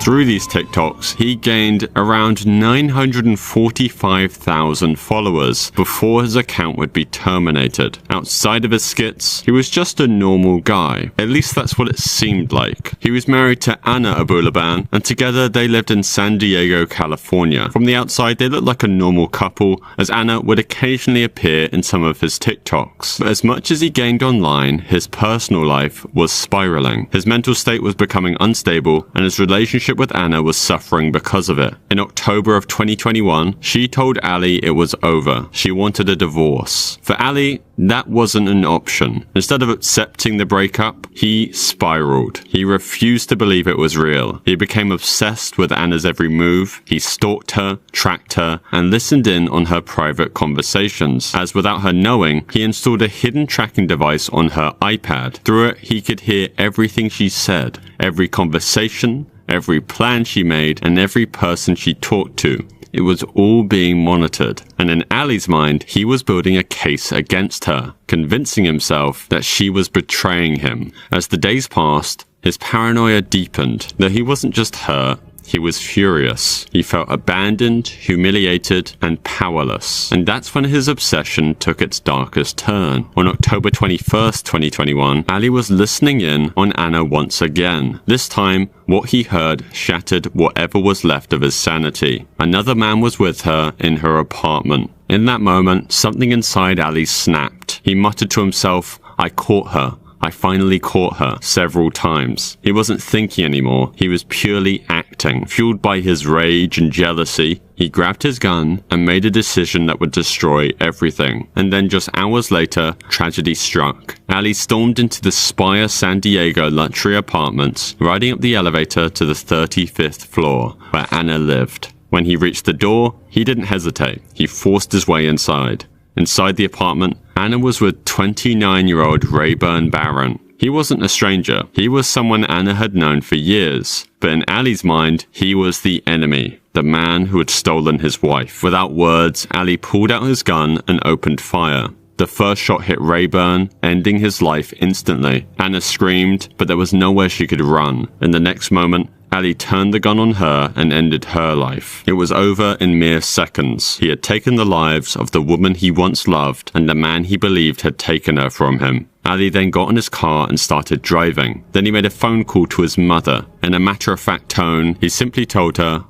Through these TikToks, he gained around 945,000 followers before his account would be terminated. Outside of his skits, he was just a normal guy. At least that's what it seemed like. He was married to Anna Abulaban, and together they lived in San Diego, California. From the outside, they looked like a normal couple, as Anna would occasionally appear in some of his TikToks. But as much as he gained online, his personal life was spiraling. His mental state was becoming unstable, and his relationship with Anna was suffering because of it. In October of 2021, she told Ali it was over. She wanted a divorce. For Ali, that wasn't an option. Instead of accepting the breakup, he spiraled. He refused to believe it was real. He became obsessed with Anna's every move. He stalked her, tracked her, and listened in on her private conversations. As without her knowing, he installed a hidden tracking device on her iPad. Through it, he could hear everything she said, every conversation, every plan she made, and every person she talked to. It was all being monitored, and in Ali's mind, he was building a case against her, convincing himself that she was betraying him. As the days passed, His paranoia deepened. Though he wasn't just hurt, he was furious. He felt abandoned, humiliated, and powerless. And that's when his obsession took its darkest turn. On October 21st, 2021, Ali was listening in on Anna once again. This time, what he heard shattered whatever was left of his sanity. Another man was with her in her apartment. In that moment, something inside Ali snapped. He muttered to himself, "I caught her. I finally caught her," several times. He wasn't thinking anymore. He was purely acting. Fueled by his rage and jealousy, he grabbed his gun and made a decision that would destroy everything. And then just hours later, tragedy struck. Ali stormed into the Spire San Diego luxury apartments, riding up the elevator to the 35th floor, where Anna lived. When he reached the door, he didn't hesitate. He forced his way inside. Inside the apartment, Anna was with 29-year-old Rayburn Barron. He wasn't a stranger. He was someone Anna had known for years. But in Ali's mind, he was the enemy, the man who had stolen his wife. Without words, Ali pulled out his gun and opened fire. The first shot hit Rayburn, ending his life instantly. Anna screamed, but there was nowhere she could run. In the next moment, Ali turned the gun on her and ended her life. It was over in mere seconds. He had taken the lives of the woman he once loved and the man he believed had taken her from him. Ali then got in his car and started driving. Then he made a phone call to his mother. In a matter-of-fact tone, he simply told her,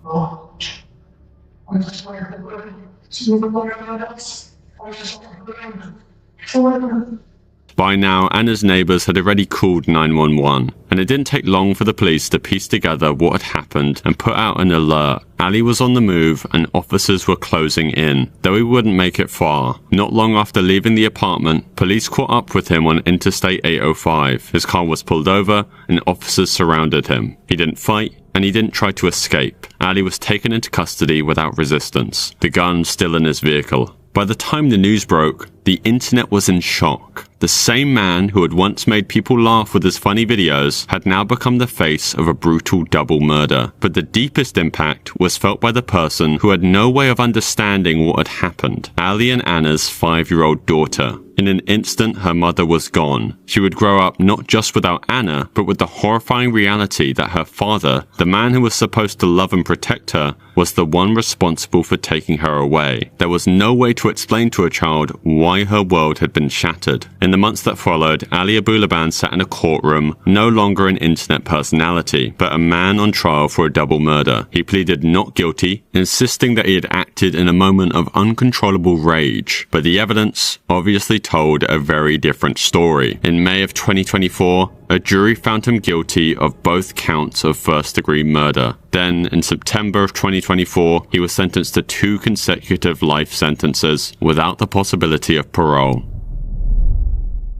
By now, Anna's neighbors had already called 911, and it didn't take long for the police to piece together what had happened and put out an alert. Ali was on the move and officers were closing in, though he wouldn't make it far. Not long after leaving the apartment, police caught up with him on Interstate 805. His car was pulled over and officers surrounded him. He didn't fight, and he didn't try to escape. Ali was taken into custody without resistance, the gun still in his vehicle. By the time the news broke, the internet was in shock. The same man who had once made people laugh with his funny videos had now become the face of a brutal double murder. But the deepest impact was felt by the person who had no way of understanding what had happened. Ali and Anna's 5-year-old daughter. In an instant, her mother was gone. She would grow up not just without Anna, but with the horrifying reality that her father, the man who was supposed to love and protect her, was the one responsible for taking her away. There was no way to explain to a child why her world had been shattered. In the months that followed, Ali Abulaban sat in a courtroom, no longer an internet personality, but a man on trial for a double murder. He pleaded not guilty, insisting that he had acted in a moment of uncontrollable rage. But the evidence obviously told a very different story. In May of 2024, a jury found him guilty of both counts of first-degree murder. Then, in September of 2024, he was sentenced to 2 consecutive life sentences without the possibility of parole.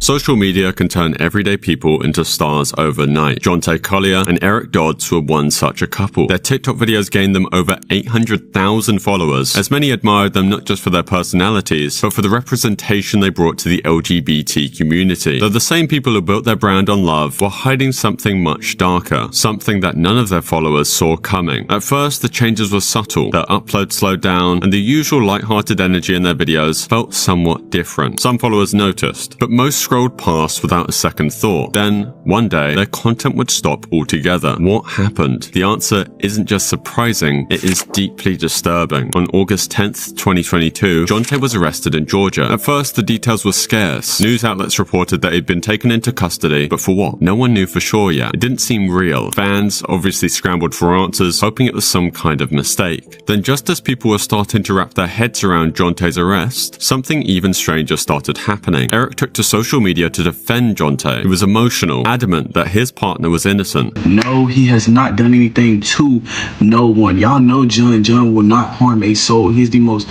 Social media can turn everyday people into stars overnight. Jonte Collier and Eric Dodds were one such a couple. Their TikTok videos gained them over 800,000 followers, as many admired them not just for their personalities, but for the representation they brought to the LGBT community. Though the same people who built their brand on love were hiding something much darker, something that none of their followers saw coming. At first, the changes were subtle. Their upload slowed down, and the usual light-hearted energy in their videos felt somewhat different. Some followers noticed, but most scrolled past without a second thought. Then, one day, their content would stop altogether. What happened? The answer isn't just surprising, it is deeply disturbing. On August 10th, 2022, Jonte was arrested in Georgia. At first, the details were scarce. News outlets reported that he'd been taken into custody, but for what? No one knew for sure yet. It didn't seem real. Fans obviously scrambled for answers, hoping it was some kind of mistake. Then, just as people were starting to wrap their heads around Jonte's arrest, something even stranger started happening. Eric took to social media to defend Jonte. He was emotional, adamant that his partner was innocent. No, he has not done anything to no one. Y'all know John will not harm a soul. He's the most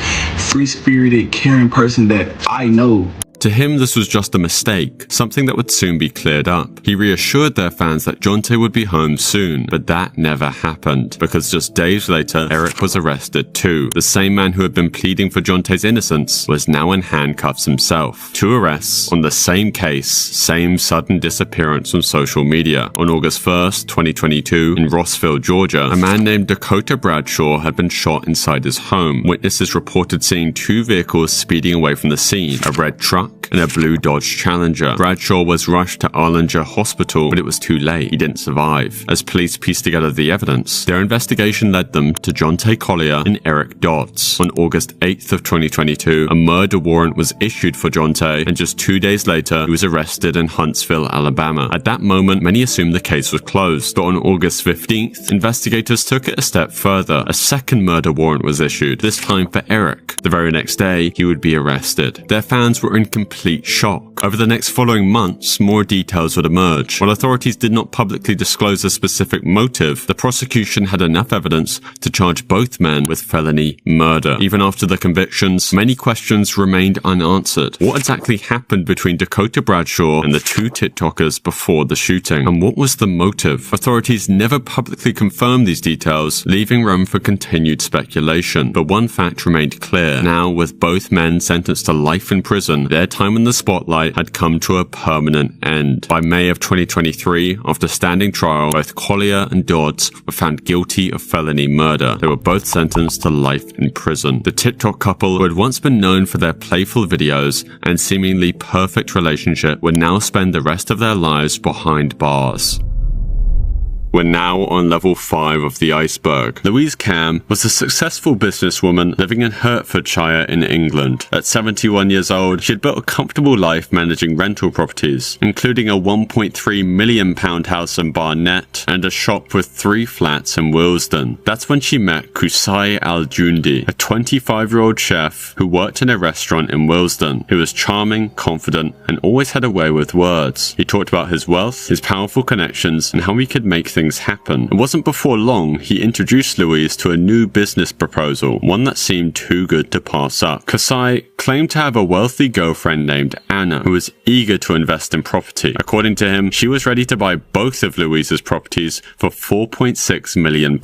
free-spirited, caring person that I know. To him, this was just a mistake, something that would soon be cleared up. He reassured their fans that Jonte would be home soon, but that never happened, because just days later, Eric was arrested too. The same man who had been pleading for Jonte's innocence was now in handcuffs himself. 2 arrests on the same case, same sudden disappearance from social media. On August 1st, 2022, in Rossville, Georgia, a man named Dakota Bradshaw had been shot inside his home. Witnesses reported seeing 2 vehicles speeding away from the scene, a red truck in a blue Dodge Challenger. Bradshaw was rushed to Arlinger Hospital, but it was too late. He didn't survive. As police pieced together the evidence, their investigation led them to John Tay Collier and Eric Dodds. On August 8th of 2022, a murder warrant was issued for John Tay, and just 2 days later, he was arrested in Huntsville, Alabama. At that moment, many assumed the case was closed, but on August 15th, investigators took it a step further. A second murder warrant was issued, this time for Eric. The very next day, he would be arrested. Their fans were in complete shock. Over the next following months, more details would emerge. While authorities did not publicly disclose a specific motive, the prosecution had enough evidence to charge both men with felony murder. Even after the convictions, many questions remained unanswered. What exactly happened between Dakota Bradshaw and the two TikTokers before the shooting? And what was the motive? Authorities never publicly confirmed these details, leaving room for continued speculation. But one fact remained clear. Now, with both men sentenced to life in prison, their time in the spotlight had come to a permanent end. By May of 2023, after standing trial, both Collier and Dodds were found guilty of felony murder. They were both sentenced to life in prison. The TikTok couple, who had once been known for their playful videos and seemingly perfect relationship, would now spend the rest of their lives behind bars. We're now on level 5 of the iceberg. Louise Cam was a successful businesswoman living in Hertfordshire in England. At 71 years old, she had built a comfortable life managing rental properties, including a £1.3 million house in Barnet and a shop with 3 flats in Willesden. That's when she met Qusay Al-Jundi, a 25-year-old chef who worked in a restaurant in Willesden. He was charming, confident, and always had a way with words. He talked about his wealth, his powerful connections, and how he could make things happen. It wasn't before long he introduced Louise to a new business proposal, one that seemed too good to pass up. Qusay claimed to have a wealthy girlfriend named Anna, who was eager to invest in property. According to him, she was ready to buy both of Louise's properties for £4.6 million,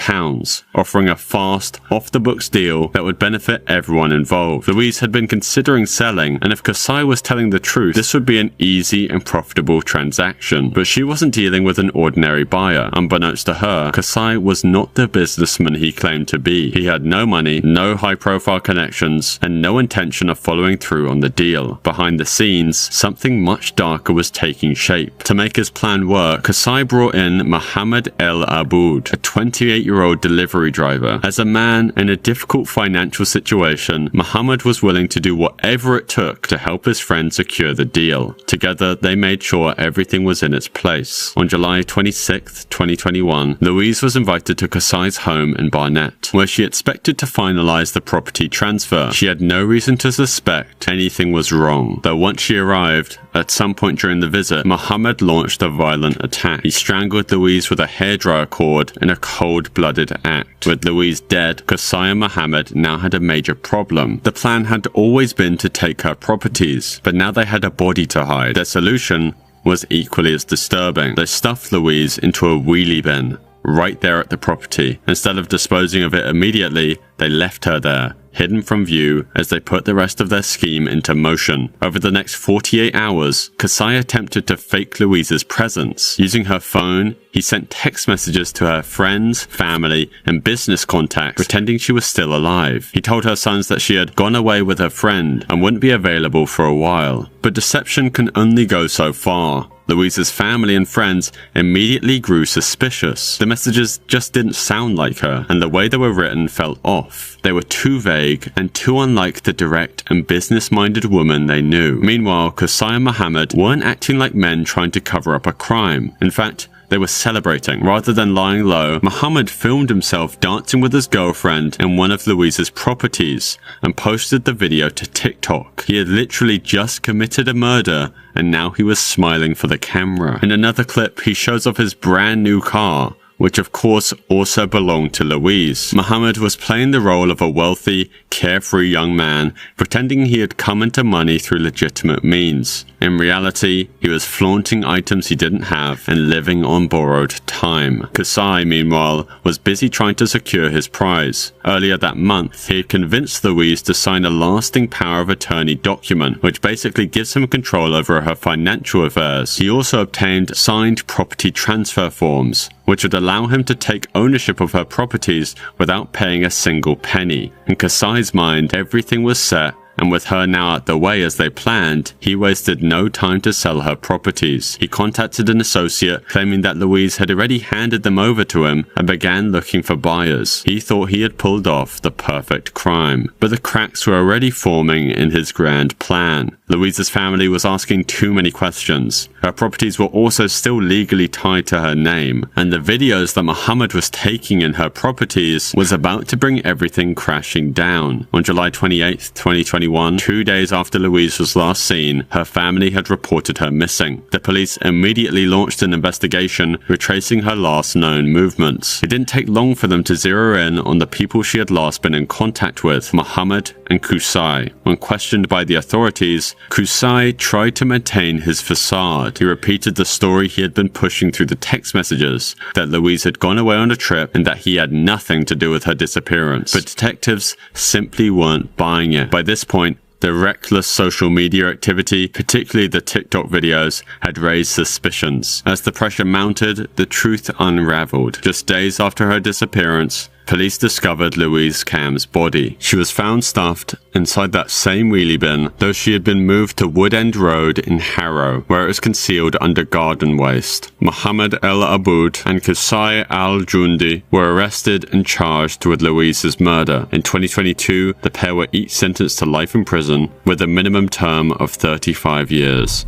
offering a fast, off-the-books deal that would benefit everyone involved. Louise had been considering selling, and if Qusay was telling the truth, this would be an easy and profitable transaction. But she wasn't dealing with an ordinary buyer. Unbeknownst to her, Qusay was not the businessman he claimed to be. He had no money, no high-profile connections, and no intention of following through on the deal. Behind the scenes, something much darker was taking shape. To make his plan work, Qusay brought in Mohammed El Aboud, a 28-year-old delivery driver. As a man in a difficult financial situation, Mohammed was willing to do whatever it took to help his friend secure the deal. Together, they made sure everything was in its place. On July 26, 2021, Louise was invited to Qusay's home in Barnet, where she expected to finalize the property transfer. She had no reason to suspect anything was wrong, though once she arrived, at some point during the visit, Mohammed launched a violent attack. He strangled Louise with a hairdryer cord in a cold-blooded act. With Louise dead, Qusay and Mohammed now had a major problem. The plan had always been to take her properties, but now they had a body to hide. Their solution was equally as disturbing. They stuffed Louise into a wheelie bin right there at the property. Instead of disposing of it immediately, they left her there, hidden from view, as they put the rest of their scheme into motion. Over the next 48 hours, Qusay attempted to fake Louise's presence. Using her phone, he sent text messages to her friends, family, and business contacts, pretending she was still alive. He told her sons that she had gone away with her friend and wouldn't be available for a while. But deception can only go so far. Louise's family and friends immediately grew suspicious. The messages just didn't sound like her, and the way they were written felt off. They were too vague and too unlike the direct and business-minded woman they knew. Meanwhile, Qusay and Mohammed weren't acting like men trying to cover up a crime. In fact, they were celebrating. Rather than lying low, Mohammed filmed himself dancing with his girlfriend in one of Louise's properties and posted the video to TikTok. He had literally just committed a murder, and now he was smiling for the camera. In another clip, he shows off his brand new car, which of course also belonged to Louise. Mohammed was playing the role of a wealthy, carefree young man, pretending he had come into money through legitimate means. In reality, he was flaunting items he didn't have and living on borrowed time. Qusay, meanwhile, was busy trying to secure his prize. Earlier that month, he had convinced Louise to sign a lasting power of attorney document, which basically gives him control over her financial affairs. He also obtained signed property transfer forms, which would allow him to take ownership of her properties without paying a single penny. In Qusay's mind, everything was set And with her now out the way as they planned, he wasted no time to sell her properties. He contacted an associate, claiming that Louise had already handed them over to him, and began looking for buyers. He thought he had pulled off the perfect crime, but the cracks were already forming in his grand plan. Louise's family was asking too many questions. Her properties were also still legally tied to her name, and the videos that Muhammad was taking in her properties was about to bring everything crashing down. On July 28, 2021, 2 days after Louise was last seen, her family had reported her missing. The police immediately launched an investigation, retracing her last known movements. It didn't take long for them to zero in on the people she had last been in contact with, Muhammad and Qusay. When questioned by the authorities, Qusay tried to maintain his facade. He repeated the story he had been pushing through the text messages, that Louise had gone away on a trip and that he had nothing to do with her disappearance. But detectives simply weren't buying it. By this point, the reckless social media activity, particularly the TikTok videos, had raised suspicions. As the pressure mounted, the truth unraveled. Just days after her disappearance, police discovered Louise Cam's body. She was found stuffed inside that same wheelie bin, though she had been moved to Wood End Road in Harrow, where it was concealed under garden waste. Muhammad El Aboud and Qusay Al Jundi were arrested and charged with Louise's murder. In 2022, the pair were each sentenced to life in prison with a minimum term of 35 years.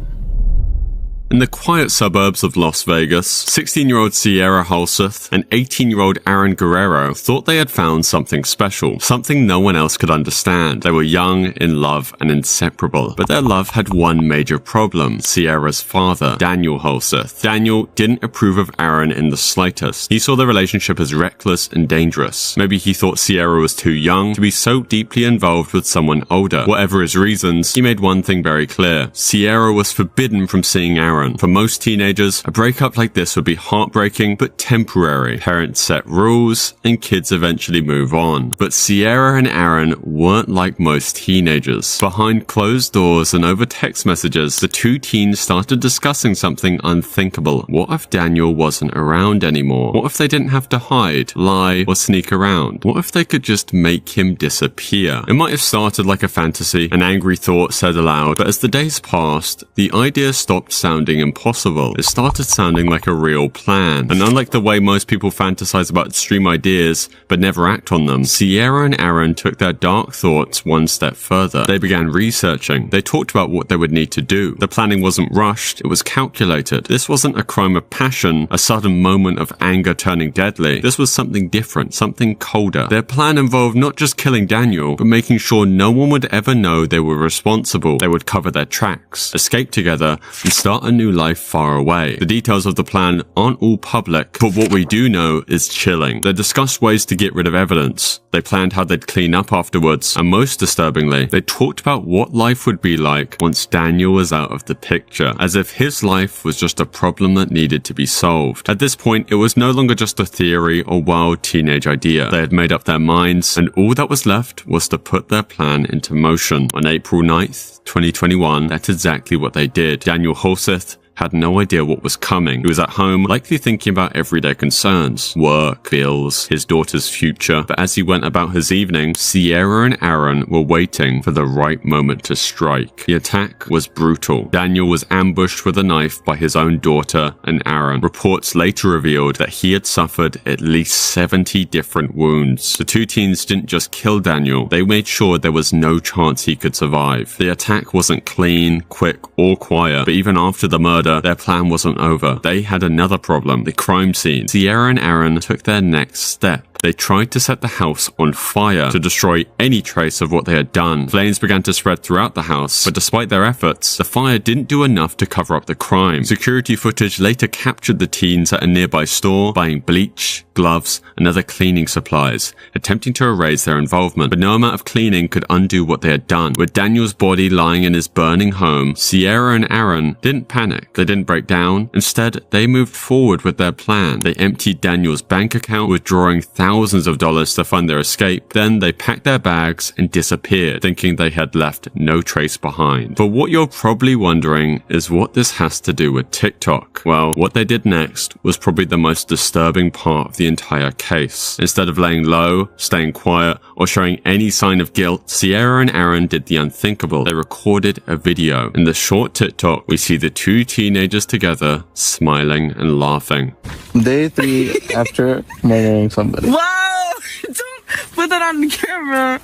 In the quiet suburbs of Las Vegas, 16-year-old Sierra Halseth and 18-year-old Aaron Guerrero thought they had found something special, something no one else could understand. They were young, in love, and inseparable. But their love had one major problem: Sierra's father, Daniel Halseth. Daniel didn't approve of Aaron in the slightest. He saw the relationship as reckless and dangerous. Maybe he thought Sierra was too young to be so deeply involved with someone older. Whatever his reasons, he made one thing very clear: Sierra was forbidden from seeing Aaron. For most teenagers, a breakup like this would be heartbreaking but temporary. Parents set rules, and kids eventually move on. But Sierra and Aaron weren't like most teenagers. Behind closed doors and over text messages, the two teens started discussing something unthinkable. What if Daniel wasn't around anymore? What if they didn't have to hide, lie, or sneak around? What if they could just make him disappear? It might have started like a fantasy, an angry thought said aloud, but as the days passed, the idea stopped sounding impossible. It started sounding like a real plan. And unlike the way most people fantasize about extreme ideas but never act on them, Sierra and Aaron took their dark thoughts one step further. They began researching. They talked about what they would need to do. The planning wasn't rushed, it was calculated. This wasn't a crime of passion, a sudden moment of anger turning deadly. This was something different, something colder. Their plan involved not just killing Daniel, but making sure no one would ever know they were responsible. They would cover their tracks, escape together, and start a new life far away. The details of the plan aren't all public, but what we do know is chilling. They discussed ways to get rid of evidence. They planned how they'd clean up afterwards, and most disturbingly, they talked about what life would be like once Daniel was out of the picture, as if his life was just a problem that needed to be solved. At this point, it was no longer just a theory or wild teenage idea. They had made up their minds, and all that was left was to put their plan into motion. On April 9th, 2021, that's exactly what they did. Daniel Halseth had no idea what was coming. He was at home, likely thinking about everyday concerns, work, bills, his daughter's future. But as he went about his evening, Sierra and Aaron were waiting for the right moment to strike. The attack was brutal. Daniel was ambushed with a knife by his own daughter and Aaron. Reports later revealed that he had suffered at least 70 different wounds. The two teens didn't just kill Daniel, they made sure there was no chance he could survive. The attack wasn't clean, quick, or quiet, but even after the murder, their plan wasn't over. They had another problem: the crime scene. Sierra and Aaron took their next step. They tried to set the house on fire to destroy any trace of what they had done. Flames began to spread throughout the house, but despite their efforts, the fire didn't do enough to cover up the crime. Security footage later captured the teens at a nearby store buying bleach, gloves, and other cleaning supplies, attempting to erase their involvement. But no amount of cleaning could undo what they had done. With Daniel's body lying in his burning home, Sierra and Aaron didn't panic. They didn't break down. Instead, they moved forward with their plan. They emptied Daniel's bank account, withdrawing thousands of dollars to fund their escape. Then they packed their bags and disappeared, thinking they had left no trace behind. But what you're probably wondering is what this has to do with TikTok. Well, what they did next was probably the most disturbing part of the entire case. Instead of laying low, staying quiet, or showing any sign of guilt, Sierra and Aaron did the unthinkable. They recorded a video. In the short TikTok, we see the two teenagers together, smiling and laughing. Day 3 after murdering somebody. Wow! Don't put that on the camera.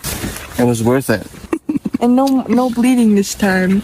It was worth it. And no bleeding this time.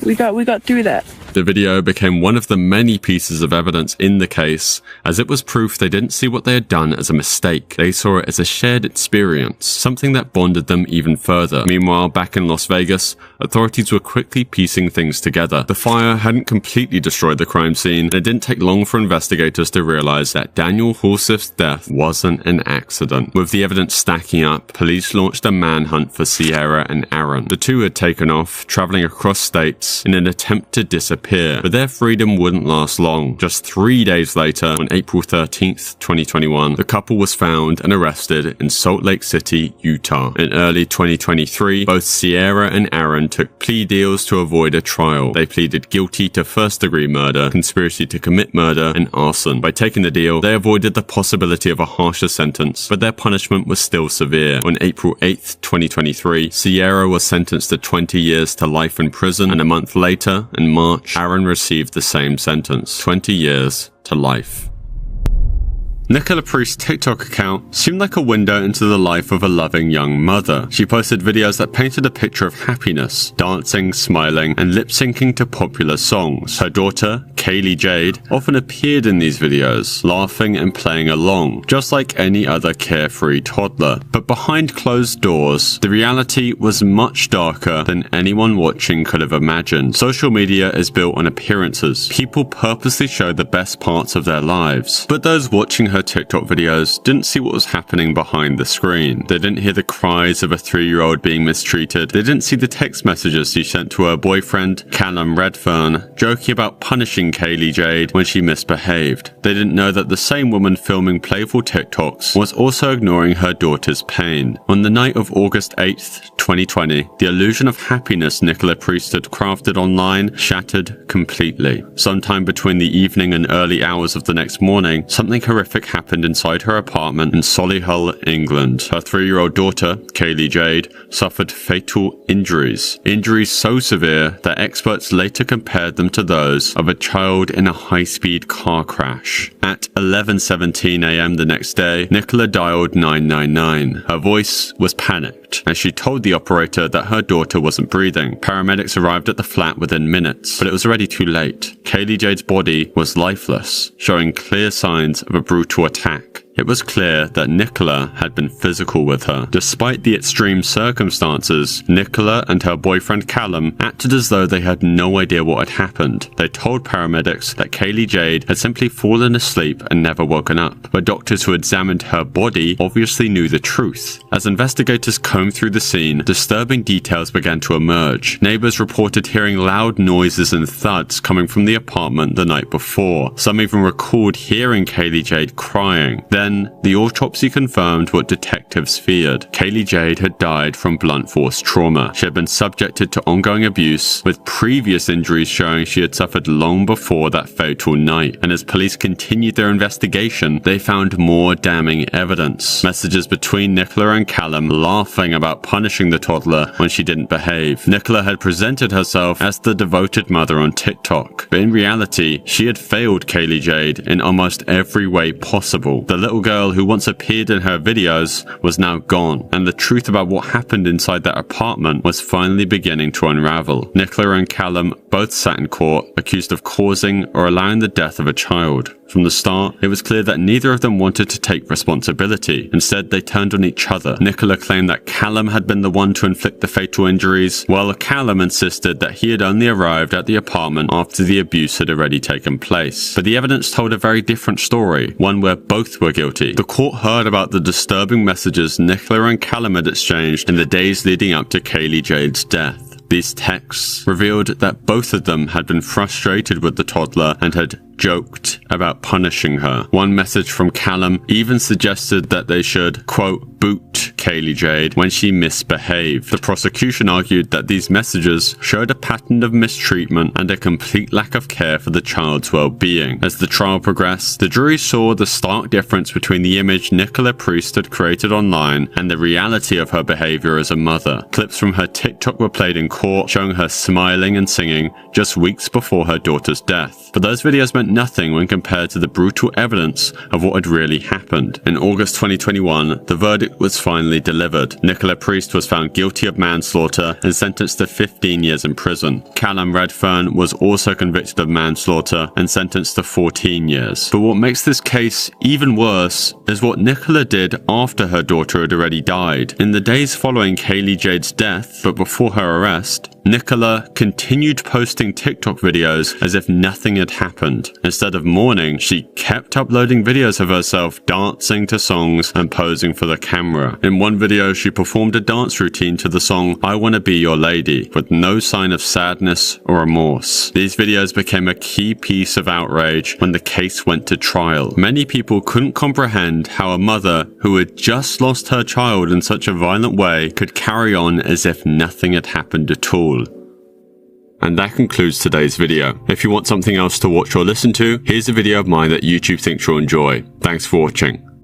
We got through that. The video became one of the many pieces of evidence in the case, as it was proof they didn't see what they had done as a mistake. They saw it as a shared experience, something that bonded them even further. Meanwhile, back in Las Vegas, authorities were quickly piecing things together. The fire hadn't completely destroyed the crime scene, and it didn't take long for investigators to realize that Daniel Horsif's death wasn't an accident. With the evidence stacking up, police launched a manhunt for Sierra and Aaron. The two had taken off, traveling across states in an attempt to disappear. But their freedom wouldn't last long. Just 3 days later, on April 13th, 2021, the couple was found and arrested in Salt Lake City, Utah. In early 2023, both Sierra and Aaron took plea deals to avoid a trial. They pleaded guilty to first-degree murder, conspiracy to commit murder, and arson. By taking the deal, they avoided the possibility of a harsher sentence, but their punishment was still severe. On April 8th, 2023, Sierra was sentenced to 20 years to life in prison, and a month later, in March, Aaron received the same sentence, 20 years to life. Nicola Priest's TikTok account seemed like a window into the life of a loving young mother. She posted videos that painted a picture of happiness, dancing, smiling, and lip-syncing to popular songs. Her daughter, Kaylee Jade, often appeared in these videos, laughing and playing along, just like any other carefree toddler. But behind closed doors, the reality was much darker than anyone watching could have imagined. Social media is built on appearances. People purposely show the best parts of their lives. But those watching her TikTok videos didn't see what was happening behind the screen. They didn't hear the cries of a 3-year-old being mistreated. They didn't see the text messages she sent to her boyfriend, Callum Redfern, joking about punishing Kaylee Jade when she misbehaved. They didn't know that the same woman filming playful TikToks was also ignoring her daughter's pain. On the night of August 8th, 2020, the illusion of happiness Nicola Priest had crafted online shattered completely. Sometime between the evening and early hours of the next morning, something horrific happened inside her apartment in Solihull, England. Her 3-year-old daughter, Kaylee Jade, suffered fatal injuries. Injuries so severe that experts later compared them to those of a child in a high-speed car crash. At 11:17 a.m. the next day, Nicola dialed 999. Her voice was panicked as she told the operator that her daughter wasn't breathing. Paramedics arrived at the flat within minutes, but it was already too late. Kaylee Jade's body was lifeless, showing clear signs of a brutal attack. It was clear that Nicola had been physical with her. Despite the extreme circumstances, Nicola and her boyfriend Callum acted as though they had no idea what had happened. They told paramedics that Kaylee Jade had simply fallen asleep and never woken up, but doctors who examined her body obviously knew the truth. As investigators combed through the scene, disturbing details began to emerge. Neighbors reported hearing loud noises and thuds coming from the apartment the night before. Some even recalled hearing Kaylee Jade crying. Then, the autopsy confirmed what detectives feared. Kaylee Jade had died from blunt force trauma. She had been subjected to ongoing abuse, with previous injuries showing she had suffered long before that fatal night. And as police continued their investigation, they found more damning evidence. Messages between Nicola and Callum laughing about punishing the toddler when she didn't behave. Nicola had presented herself as the devoted mother on TikTok, but in reality, she had failed Kaylee Jade in almost every way possible. The little girl who once appeared in her videos was now gone, and the truth about what happened inside that apartment was finally beginning to unravel. Nicola and Callum both sat in court, accused of causing or allowing the death of a child. From the start, it was clear that neither of them wanted to take responsibility. Instead, they turned on each other. Nicola claimed that Callum had been the one to inflict the fatal injuries, while Callum insisted that he had only arrived at the apartment after the abuse had already taken place. But the evidence told a very different story, one where both were guilty. The court heard about the disturbing messages Nicola and Callum had exchanged in the days leading up to Kaylee Jade's death. These texts revealed that both of them had been frustrated with the toddler and had joked about punishing her. One message from Callum even suggested that they should, quote, boot Kaylee Jade when she misbehaved. The prosecution argued that these messages showed a pattern of mistreatment and a complete lack of care for the child's well-being. As the trial progressed, the jury saw the stark difference between the image Nicola Priest had created online and the reality of her behavior as a mother. Clips from her TikTok were played in court, showing her smiling and singing just weeks before her daughter's death. But those videos meant nothing when compared to the brutal evidence of what had really happened. In August 2021, the verdict was finally delivered. Nicola Priest was found guilty of manslaughter and sentenced to 15 years in prison. Callum Redfern was also convicted of manslaughter and sentenced to 14 years. But what makes this case even worse is what Nicola did after her daughter had already died. In the days following Kaylee Jade's death, but before her arrest, Nicola continued posting TikTok videos as if nothing had happened. Instead of mourning, she kept uploading videos of herself dancing to songs and posing for the camera. In one video, she performed a dance routine to the song I Wanna Be Your Lady, with no sign of sadness or remorse. These videos became a key piece of outrage when the case went to trial. Many people couldn't comprehend how a mother who had just lost her child in such a violent way could carry on as if nothing had happened at all. And that concludes today's video. If you want something else to watch or listen to, here's a video of mine that YouTube thinks you'll enjoy. Thanks for watching.